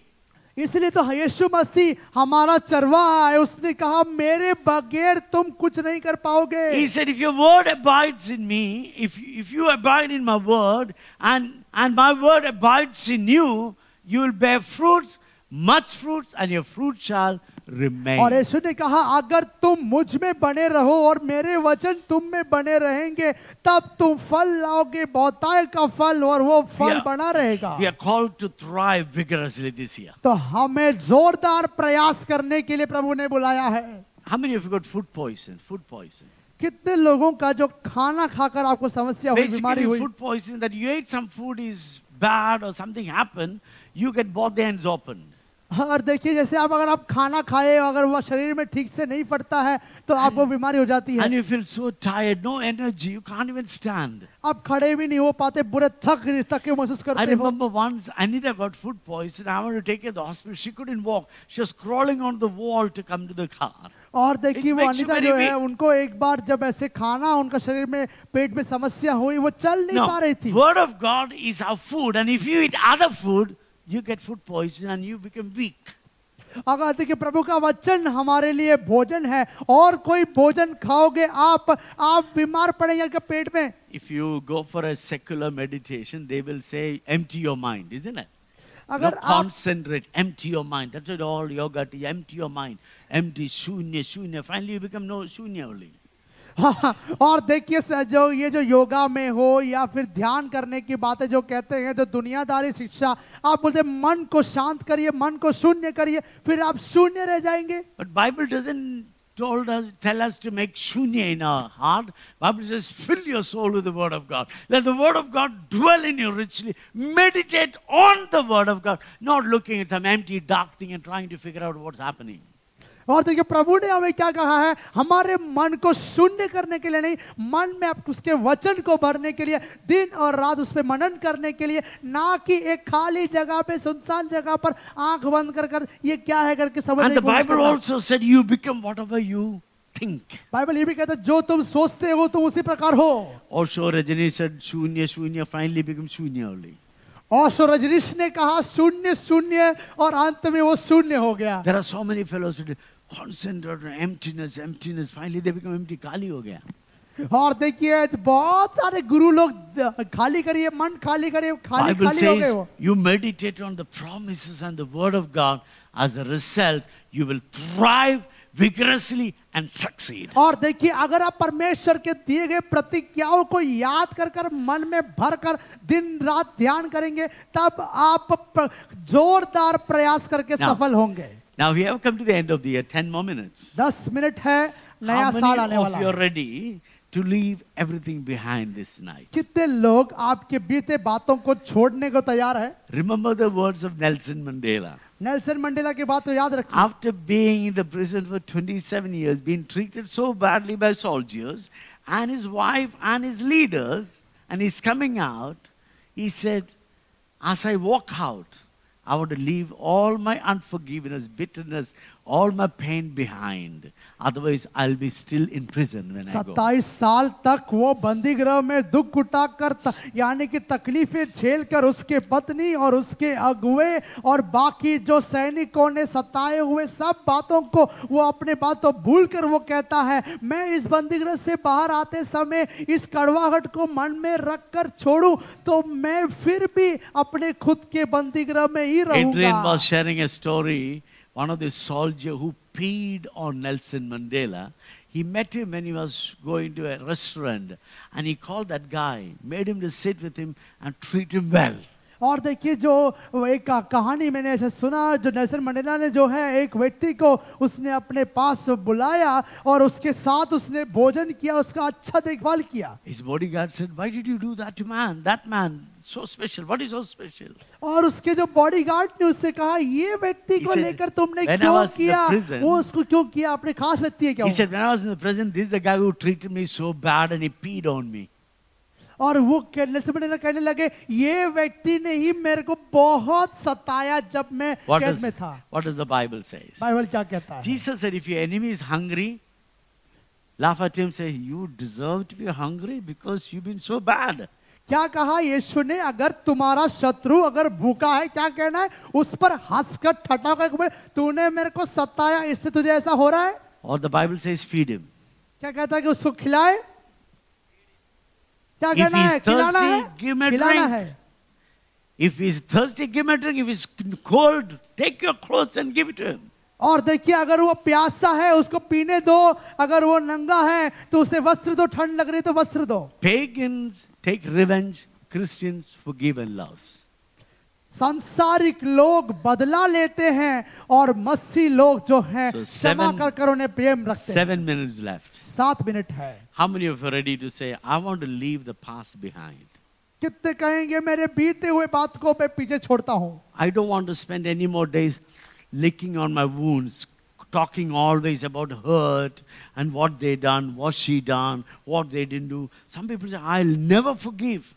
इसलिए तो यीशु मसीह हमारा चरवाहा है, उसने कहा मेरे बगैर तुम कुछ नहीं कर पाओगे। He said, if your word abides in me, if you abide in my word and my word abides in you, you will bear fruits, much fruits, and your fruit shall remain. और यीशु ने कहा अगर तुम मुझ में बने रहो और मेरे वचन तुम में बने रहेंगे, तब तुम फल लाओगे, बहुतायत का फल, और वो फल Yeah. बना रहेगा। We are called to thrive vigorously this year. तो हमें जोरदार प्रयास करने के लिए प्रभु ने बुलाया है। How many of you got food poison? Food poison. कितने लोगों का जो खाना खाकर आपको समस्या हुई, बीमारी Basically, हुई, food poisoning, that you ate some food is bad or something happened, you get both the ends open. और देखिए जैसे अगर आप खाना खाए अगर वह शरीर में ठीक से नहीं पड़ता है तो आपको बीमारी हो जाती है। And you feel so tired, no energy, you can't even stand. आप खड़े भी नहीं हो पाते, पूरे थके महसूस I करते हो। remember once Anita got food poison. I wanted to take her to the hospital. She couldn't walk. She was crawling on the wall to come to the car. और देखिए It वो makes you अनिता very जो है weak. उनको एक बार जब ऐसे खाना उनका शरीर में पेट में समस्या हुई, वो चल नहीं पा रही थी। Word of God is our food, and if you eat other food, you get food poison and you become weak. अगर देखिए प्रभु का वचन हमारे लिए भोजन है और कोई भोजन खाओगे आप बीमार पड़ेंगे आपके पेट में। If you go for a secular meditation, they will say, empty your mind, isn't it? अगर No, आप concentrate, empty your mind. That's what all yoga is. Empty your mind. Empty, shunya, shunya. Finally, you become no shunya only. हाँ, और देखिए जो ये जो योगा में हो या फिर ध्यान करने की बातें जो कहते हैं, जो दुनियादारी शिक्षा, आप बोलते हैं मन को शांत करिए, मन को शून्य करिए, फिर आप शून्य रह जाएंगे। But Bible doesn't tell us to make shunya in our heart. Bible says, fill your soul with the word of God. Let the word of God dwell in you richly. Meditate on the word of God, not looking at some empty, dark thing and trying to figure out what's happening. और देखिए प्रभु ने हमें क्या कहा है, हमारे मन को शून्य करने के लिए नहीं, मन में आप उसके वचन को भरने के लिए, दिन और रात उस पे मनन करने के लिए, ना कि एक खाली जगह पे सुनसान जगह पर आंख बंद कर ये क्या है करके समझने And the की कोशिश Bible करना। also said, you become whatever you think. Bible ये भी कहता है जो तुम सोचते हो तुम उसी प्रकार हो। Also, Rajani said, shunya, shunya, finally become shunya only. और सो रजनीश ने कहा शून्य शून्य और अंत में वो शून्य हो गया। There are so many fellows who concentrate on emptiness, emptiness. Finally, they become empty. खाली हो गया. और देखिए बहुत सारे गुरु लोग खाली करिए, मन खाली करिए, खाली Bible खाली हो गए says, वो। you meditate on the promises and the word of God. As a result, you will thrive vigorously and succeed. और देखिए अगर आप परमेश्वर के दिए गए प्रतिज्ञाओं को याद कर कर मन में भर कर दिन रात ध्यान करेंगे, तब आप जोरदार प्रयास करके सफल होंगे। Now we have come to the end of the year. 10 more minutes. 10 minute है, नया How साल आने many वाला of you are है। ready to leave everything behind this night? कितने लोग आपके बीते बातों को छोड़ने को तैयार है? Remember the words of Nelson Mandela. Nelson Mandela की बात तो याद रखिए। After being in the prison for 27 years, being treated so badly by soldiers and his wife and his leaders, and he's coming out, he said, as I walk out, I want to leave all my unforgiveness, bitterness, all my pain behind. Otherwise, I'll be still in prison when I go. 27 साल तक वो बंदी गृह में दुख उठा कर यानी कि तकलीफें झेल कर उसके पत्नी और उसके अगुए और बाकी जो सैनिकों ने सताए हुए सब बातों को वो अपने बातों भूल कर वो कहता है, मैं इस बंदी गृह से बाहर आते समय इस कड़वाहट को मन में रख कर छोड़ूं तो मैं फिर भी अपने खुद के बंदी गृह में ही Adrian रहूंगा। was sharing a story. One of the soldiers who peed on Nelson Mandela, he met him when he was going to a restaurant, and he called that guy, made him to sit with him and treat him well. और देखिए जो एक कहानी मैंने ऐसे सुना, जो Nelson Mandela ने जो है एक व्यक्ति को उसने अपने पास बुलाया और उसके साथ उसने भोजन किया, उसका अच्छा देखभाल किया। His bodyguard said, why did you do that to man? That man, so special. What is so special? और उसके जो बॉडीगार्ड ने उससे कहा ये व्यक्ति को said, लेकर तुमने "When I क्यों was in the किया, prison," वो उसको क्यों किया, अपने खास व्यक्ति है क्या He वो? said, when I was in the prison, this is the guy who treated me so bad and he peed on me. और वो नेल्सन मंडेला कहने लगे ये व्यक्ति ने ही मेरे को बहुत सताया जब मैं कैद में था। What does the Bible say? Bible क्या कहता है? Jesus said, if your enemy is hungry, laugh at him, say, you deserve to be hungry because you've been so bad. क्या कहा यीशु ने? अगर तुम्हारा शत्रु अगर भूखा है, क्या कहना है? उस पर हंसकर ठट्ठा कर तूने मेरे को सताया इससे तुझे ऐसा हो रहा है। Or the Bible says, feed him. क्या कहता है कि उसको खिलाए? क्या If कहना है? he's खिलाना है, thirsty, give him a खिलाना drink. है। If he's thirsty, give him a drink. If he's cold, take your clothes and give it to him. और देखिए अगर वो प्यासा है उसको पीने दो, अगर वो नंगा है तो उसे वस्त्र दो, ठंड लग रही तो वस्त्र दो। Pagans take revenge, Christians forgive and love. सांसारिक लोग बदला लेते हैं और मसीह लोग जो हैं So क्षमा कर कर उन्हें प्रेम रखते हैं। 7 minutes left. 7 मिनट है। How many of you are ready to say, I want to leave the past behind? कितने कहेंगे मेरे बीते हुए बात को मैं पीछे छोड़ता हूँ. I don't want to spend any more days licking on my wounds, talking always about hurt and what they done, what she done, what they didn't do. Some people say, I'll never forgive.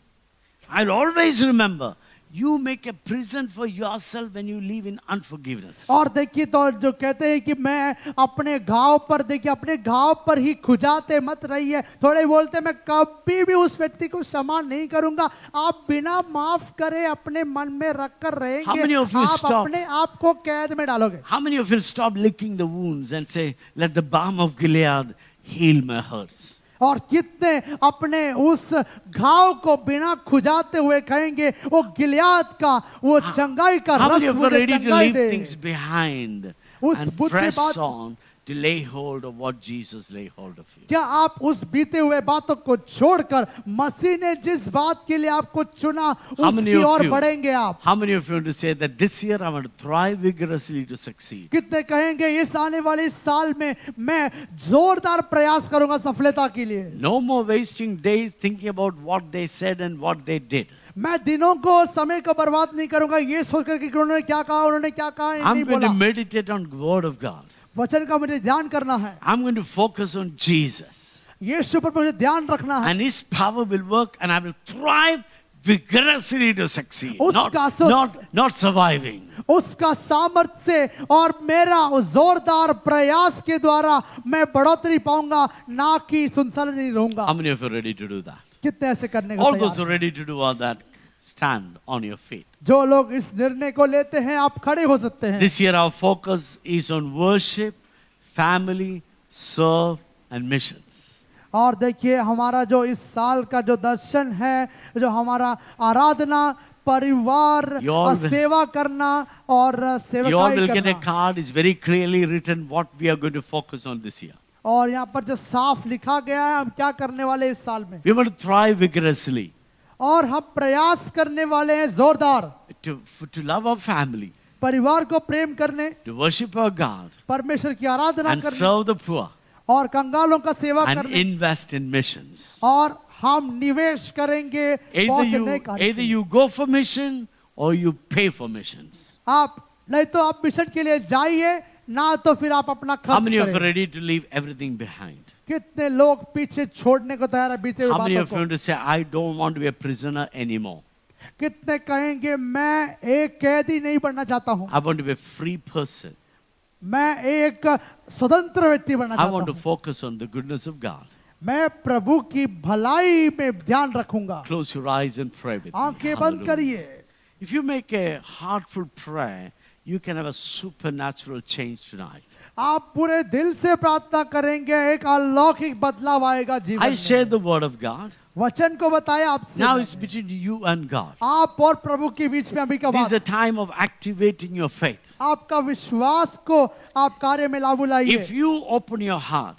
I'll always remember. You make a prison for yourself when you live in unforgiveness. और देखिए तो जो कहते हैं कि मैं अपने घाव पर, देखिए अपने घाव पर ही खुजाते मत रहिए. थोड़े बोलते मैं कभी भी उस व्यक्ति को क्षमा नहीं करूंगा. आप बिना माफ करे अपने मन में रख कर How many रहेंगे, of you आप stop? अपने आप को कैद में डालोगे. How many of you stop licking the wounds and say, let the balm of Gilead heal my hurts? और कितने अपने उस घाव को बिना खुजाते हुए कहेंगे वो गिलियाद का वो चंगाई का How रस many of you are मुझे ready to चंगाई leave दे. things behind उस and बुद्धि press बात- on to lay hold of what Jesus lay hold of you? क्या आप उस बीते हुए बातों को छोड़कर मसीह ने जिस बात के लिए आपको चुना How many उसकी of ओर you- बढ़ेंगे आप. How many of you want to say that this year I want to thrive vigorously to succeed? कितने कहेंगे इस आने वाले इस साल में मैं जोरदार प्रयास करूंगा सफलता के लिए. No more wasting days thinking about what they said and what they did. मैं दिनों को समय को बर्बाद नहीं करूंगा ये सोचकर कि उन्होंने क्या कहा, उन्होंने क्या कहा, ये I'm नहीं going to बोला. meditate on the word of God. वचन का मुझे ध्यान करना है. I'm going to focus on Jesus. यीशु पर मुझे ध्यान रखना है. And His power will work and I will thrive vigorously to succeed. Not surviving. उसका सामर्थ्य से और मेरा उस जोरदार प्रयास के द्वारा मैं बढ़ोतरी पाऊंगा, ना कि सुनसान नहीं रहूंगा. How many of you are ready to do that? कितने ऐसे करने को All those तैयार who are ready to do all that, stand on your feet. जो लोग इस निर्णय को लेते हैं आप खड़े हो सकते हैं. This year our focus is on worship, family, serve and missions. और देखिए हमारा जो इस साल का जो दर्शन है, जो हमारा आराधना, परिवार, You all will- सेवा करना और You all सेवकाई will get a करना. card. It's very clearly written what we are going to focus on this year. और यहाँ पर जो साफ लिखा गया है हम क्या करने वाले हैं इस साल में. We want to thrive vigorously और हम प्रयास करने वाले हैं जोरदार, to love our family, परिवार को प्रेम करने, to worship our God परमेश्वर की आराधना and करने serve the poor और कंगालों का सेवा and करने. invest in missions. और हम निवेश करेंगे बहुत से नए कार्य Either के लिए. you go for mission or you pay for missions. आप नहीं तो आप मिशन के लिए जाइए, ना तो फिर आप अपना How खर्च many of you are करें. ready to leave everything behind? कितने लोग पीछे छोड़ने को तैयार है बीते हुए How many बातों of you को. want to say, I don't want to be a prisoner anymore? कितने कहेंगे मैं एक कैदी नहीं बनना चाहता हूँ, I want to be a free person. मैं एक स्वतंत्र व्यक्ति बनना I चाहता want to हूँ. focus on the goodness of God. मैं प्रभु की भलाई में ध्यान रखूंगा. Close your eyes and pray with me. आंखें बंद Hallelujah. करिए. If you make a heartful prayer, you can have a supernatural change tonight. आप पूरे दिल से प्रार्थना करेंगे, एक अलौकिक बदलाव आएगा जीवन I share में. the word of God. वचन को बताया आपसे. Now it's between you and God. आप और प्रभु के बीच में अभी का This is बात. a time of activating your faith. आपका विश्वास को आप कार्य में लागू लाइए. If you open your heart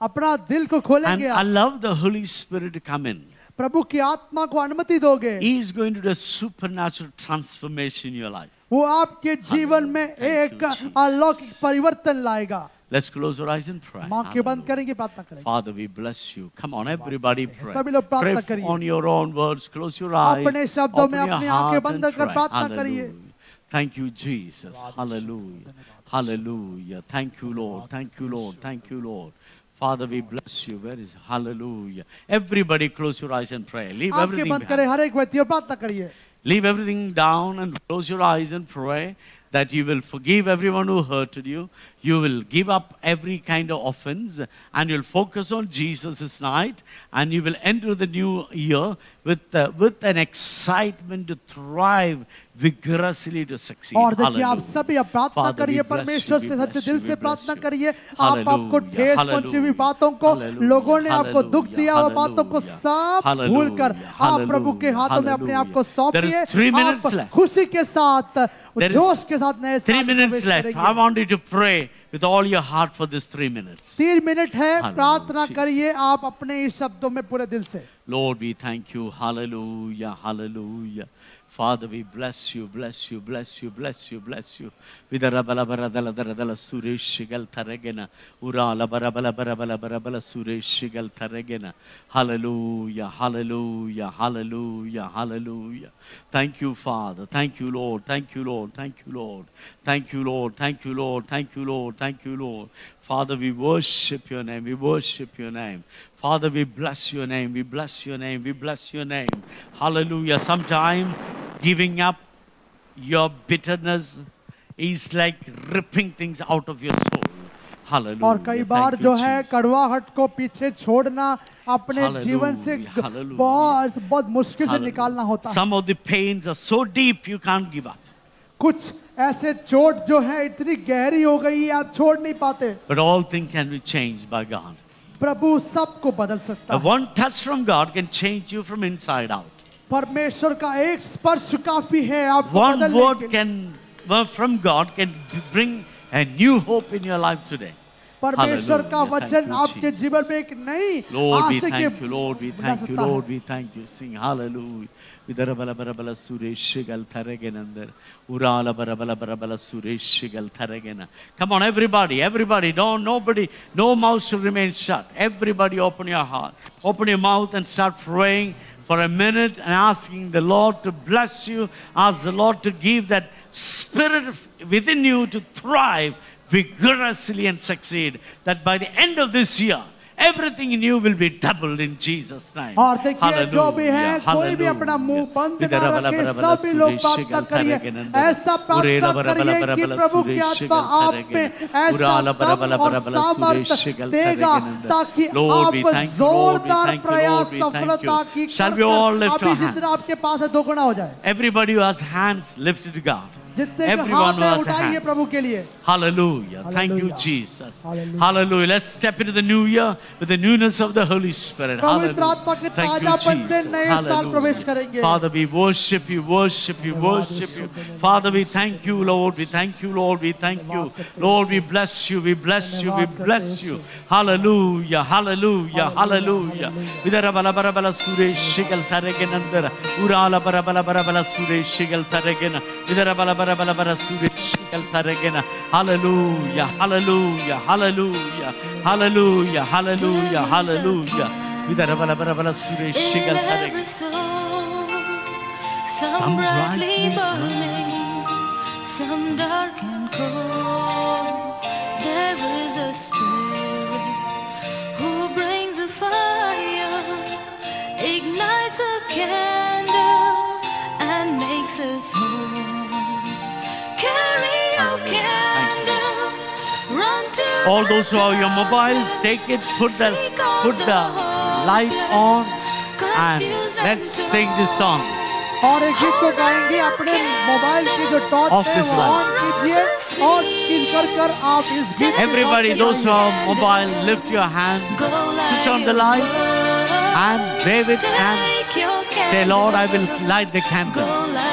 अपना दिल को and खोलेंगे आप, allow the Holy Spirit to come in, प्रभु की आत्मा को अनुमति दोगे, He is going to do a supernatural transformation in your life. वो आपके जीवन में Thank एक you, Jesus. अलौकिक परिवर्तन लाएगा. Let's close our eyes and pray. आंखें बंद Hallelujah. करेंगे, प्रार्थना करेंगे. Father, we bless you. Come on, everybody pray. सभी लोग प्रार्थना Pray करिए. on your own words. Close your eyes. अपने शब्दों में Open your अपनी heart आंखें बंद and कर pray. प्रार्थना करिए. Hallelujah. Thank you, Jesus. Hallelujah. Hallelujah. Thank you, Lord. Thank you, Lord. Thank you, Lord. Father, we bless you. Where is hallelujah? Everybody close your eyes and pray. Leave आंखें everything बंद करें behind. हर एक व्यक्ति और प्रार्थना करिए. Leave everything down and close your eyes and pray that you will forgive everyone who hurted you. You will give up every kind of offense and you'll focus on Jesus this night and you will enter the new year with an excitement to thrive vigorously to succeed. और देखिए आप Hallelujah. सभी अब प्रार्थना Father, we करिए, bless परमेश्वर you, से we सच्चे bless दिल you, से we प्रार्थना bless you. करिए. आप आपको Hallelujah, ठेस पहुंची हुई बातों को, hallelujah, लोगों ने आपको दुख दिया हुआ बातों को hallelujah, सब भूलकर आप प्रभु के हाथों में अपने आप को There is सौंपिए. 3 minutes आप left. खुशी के साथ, There is जोश के साथ नए 3 साल में minutes प्रवेश left. I करेंगे. want you to pray with all your heart for this 3 minutes. 3 minute है, Hallelujah, प्रार्थना Jesus. करिए आप अपने इस शब्दों में पूरे दिल से. Lord, we thank you. Hallelujah, hallelujah. Father, we bless you, bless you, bless you, bless you, bless you. Vidarabalabarabaladala Sureshigal Taragena. Urala Barabalabarabalabala Sureshigal Taragena. Hallelujah, hallelujah, hallelujah, hallelujah. Thank you, Father. Thank you, Lord. Thank you, Lord. Thank you, Lord. Thank you, Lord. Thank you, Lord. Thank you, Lord. Thank you, Lord. Father, we worship your name. We worship your name. Father, we bless your name. We bless your name. We bless your name. Hallelujah. Sometime giving up your bitterness is like ripping things out of your soul. Hallelujah. और कई बार Thank you, जो है Jesus. कड़वाहट को पीछे छोड़ना अपने जीवन से Hallelujah, hallelujah. बहुत बहुत मुश्किल से Hallelujah. निकालना होता है। Some of the pains are so deep you can't give up. कुछ ऐसे चोट जो है इतनी गहरी हो गई है आप छोड़ नहीं पाते। But all things can be changed by God. प्रभु सबको बदल सकता है। One touch from God can change you from inside out. परमेश्वर का एक स्पर्श काफी है आपको One बदलने word के लिए। word from God can bring a new hope in your life today. परमेश्वर का Hallelujah. वचन Thank you, आपके Jesus. जीवन में एक नई Lord, we आशा thank के you, Lord, we बना thank you, सकता है। Lord, we thank you. Sing hallelujah. Vidara bala bala sureshigal tharagenandar. Urala bala bala sureshigal tharagena. Come on, everybody, everybody. Don't nobody, no mouth should remain shut. Everybody open your heart. Open your mouth and start praying for a minute and asking the Lord to bless you. Ask the Lord to give that spirit within you to thrive vigorously and succeed. That by the end of this year, everything in you will be doubled in Jesus' name. और देखिए जो भी है कोई भी अपना मुंह बंद ना रखे सभी लोग प्रार्थना करिए ऐसा प्रार्थना करिए कि प्रभु की आत्मा आप में ऐसा दम और सामर्थ्य देगा ताकि आप जोरदार प्रयास सफलता की अभी जितना आपके पास है दोगुना हो जाए। Everybody who has hands lifted to God. जितने के Everyone हाथ who है has उठाइए hands. प्रभु के लिए। Hallelujah. Thank you, Hallelujah. Jesus. Hallelujah. Hallelujah. Let's step into the new year with the newness of the Holy Spirit. पवित्र आत्मा के Hallelujah. Thank you, ताजापन से Jesus. नए साल प्रवेश Hallelujah. करेंगे। Father, we worship you, worship you, worship you. Father, we thank you, Lord. We thank you, Lord. We thank you. Lord, we bless you. We bless you. We bless you. Hallelujah. Hallelujah. Hallelujah. Vidara bala bara bala suresh shigal taragenandara. Urala bara bala bara bala suresh shigal taragena. Vidara bala bara bala bara suresh shigal taragena. Hallelujah. Hallelujah. Hallelujah. Hallelujah. Hallelujah. Hallelujah. Vidara bala bara bala suresh shigal taragena. Some brightly burning, some dark and cold. There is a spirit who brings a fire, ignites a candle, and makes us whole. Carry your candle, run to All the those who have your mobiles, take it, put the light on, and let's sing this song. और एक गीत को गाएंगे अपने mobile की जो torch है Office वो ऑन कीजिए और इन कर आप इस गीत की Everybody, torch those who जलाइए। have mobile, lift your hand, switch on the light, and wave it and say, Lord, I will light the candle.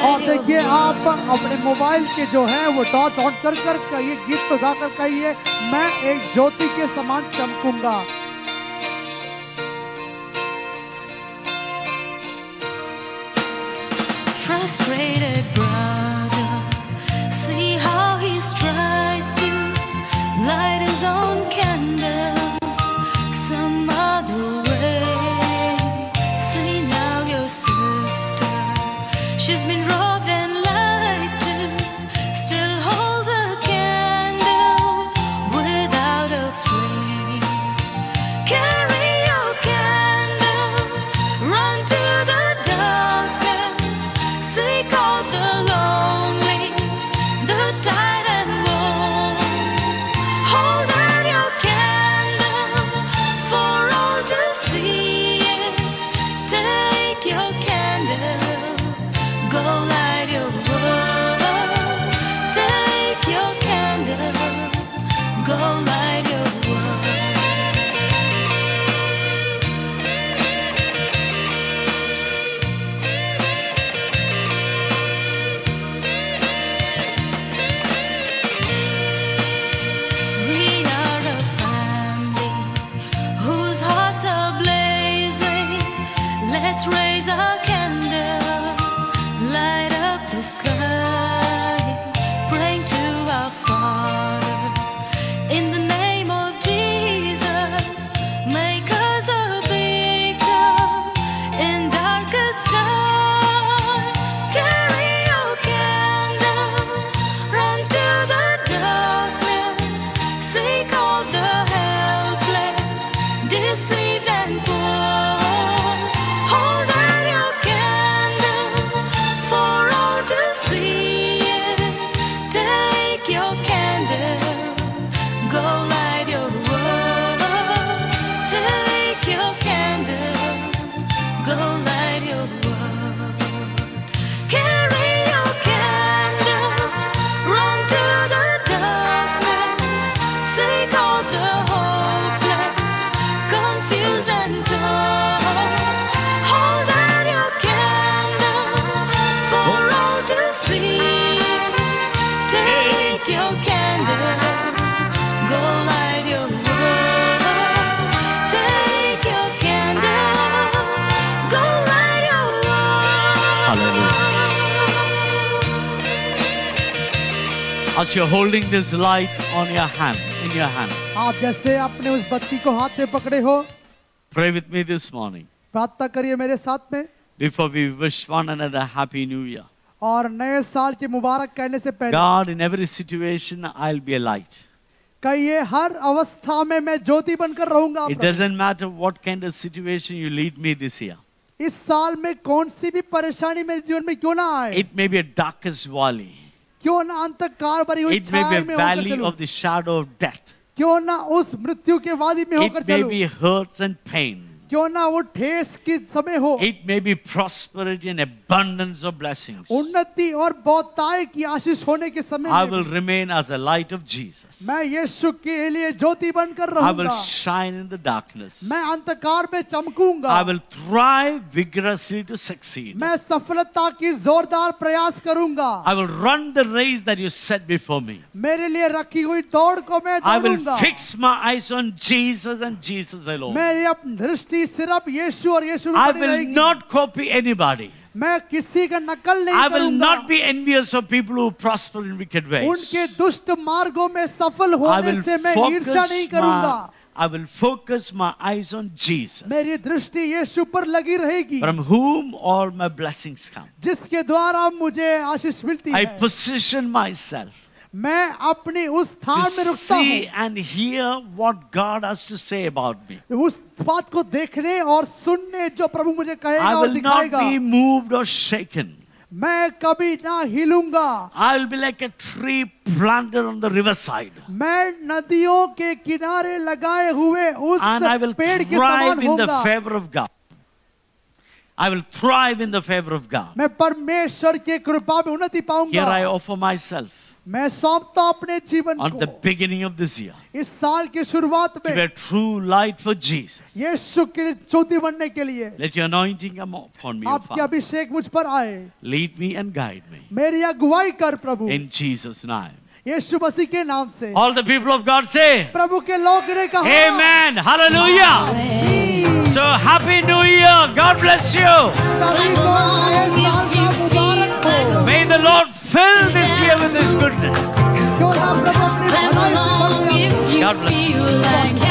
और देखिए आप अपने मोबाइल के जो है वो टॉर्च ऑन कर ये गीत को गाकर कहिए मैं एक ज्योति के समान चमकूंगा। Frustrated brother, see how he's tried to light his own candle some other way. See now your sister, she's been robbed and lied to, still holds a candle without a flame. Carry your candle, run to the darkness, seek out the Lord. As you're holding this light on your hand, in your hand, आप जैसे अपने उस बत्ती को हाथ में पकड़े हो, pray with me this morning प्रार्थना करिए मेरे साथ में। before we wish one another Happy New Year. और नए साल की मुबारक कहने से पहले God, in every situation, I'll be a light. कहिए, हर अवस्था में मैं ज्योति बनकर रहूंगा It Prabhu. doesn't matter what kind of situation you lead me this year. इस साल में कौन सी भी परेशानी मेरे जीवन में क्यों ना आए, It may be a darkest valley. क्यों ना अंधकार भरी हुई It may be Chhaya a में होकर valley चलूं, of the shadow of death. क्यों ना उस मृत्यु के वादी में होकर It may चलूं, be hurts and pains. क्यों ना वो ठेस की समय हो, It may be prosperity and abundance of blessings. उन्नति और बहुतायत की आशीष होने के समय I में will remain as a light of Jesus. मैं यीशु के लिए ज्योति बनकर I will रहूंगा, shine in the darkness. मैं अंधकार में चमकूंगा, I will thrive vigorously to succeed. मैं सफलता की जोरदार प्रयास करूंगा, I will run the race that you set before me. मेरे लिए रखी हुई दौड़ को मैं I will दौड़ूंगा, fix my eyes on Jesus and Jesus alone. मेरी अपनी दृष्टि सिर्फ यीशु और यीशु में I पड़ी will रहेगी। not copy anybody. मैं किसी का नकल नहीं I will करूंगा, not be envious of people who prosper in wicked ways. उनके दुष्ट मार्गों में सफल I होने will से मैं ईर्ष्या focus नहीं करूंगा, I will focus my eyes on Jesus, मेरी दृष्टि यीशु पर लगी रहेगी, from whom all my blessings come. जिसके द्वारा मुझे आशीष मिलती I है। position myself मैं अपनी उस स्थान to में रुकता see हूँ, and hear what God has to say about me. उस बात को देखने और सुनने जो प्रभु मुझे कहेगा I और will not दिखाएगा। be moved or shaken. मैं कभी ना हिलूंगा, I will be like a tree planted on the riverside. मैं नदियों के किनारे लगाए हुए उस And I will पेड़ के thrive समान in the होगा। favor of God. I will thrive in the favor of God. मैं परमेश्वर के कृपा में उन्नति Here पाऊंगा। I offer myself मैं सौंपता हूं अपने जीवन on the को beginning of this year इस साल की शुरुआत to be में a true light for Jesus. यीशु के लिए ज्योति बनने के लिए Let your anointing come upon me, O आपकी Father. अभिषेक मुझ पर आए, Lead me and guide me. मेरी अगुवाई कर प्रभु, In Jesus' name. यीशु मसीह के नाम से। All the people of God say, प्रभु के लोग ने कहा Amen. Hallelujah. So happy New Year. God bless you. सभी को नए साल का मुबारक हो। May the Lord fill this year with His goodness. क्यों ना प्रभु अपनी Clap भलाई से along भर दे। if you God bless you. feel like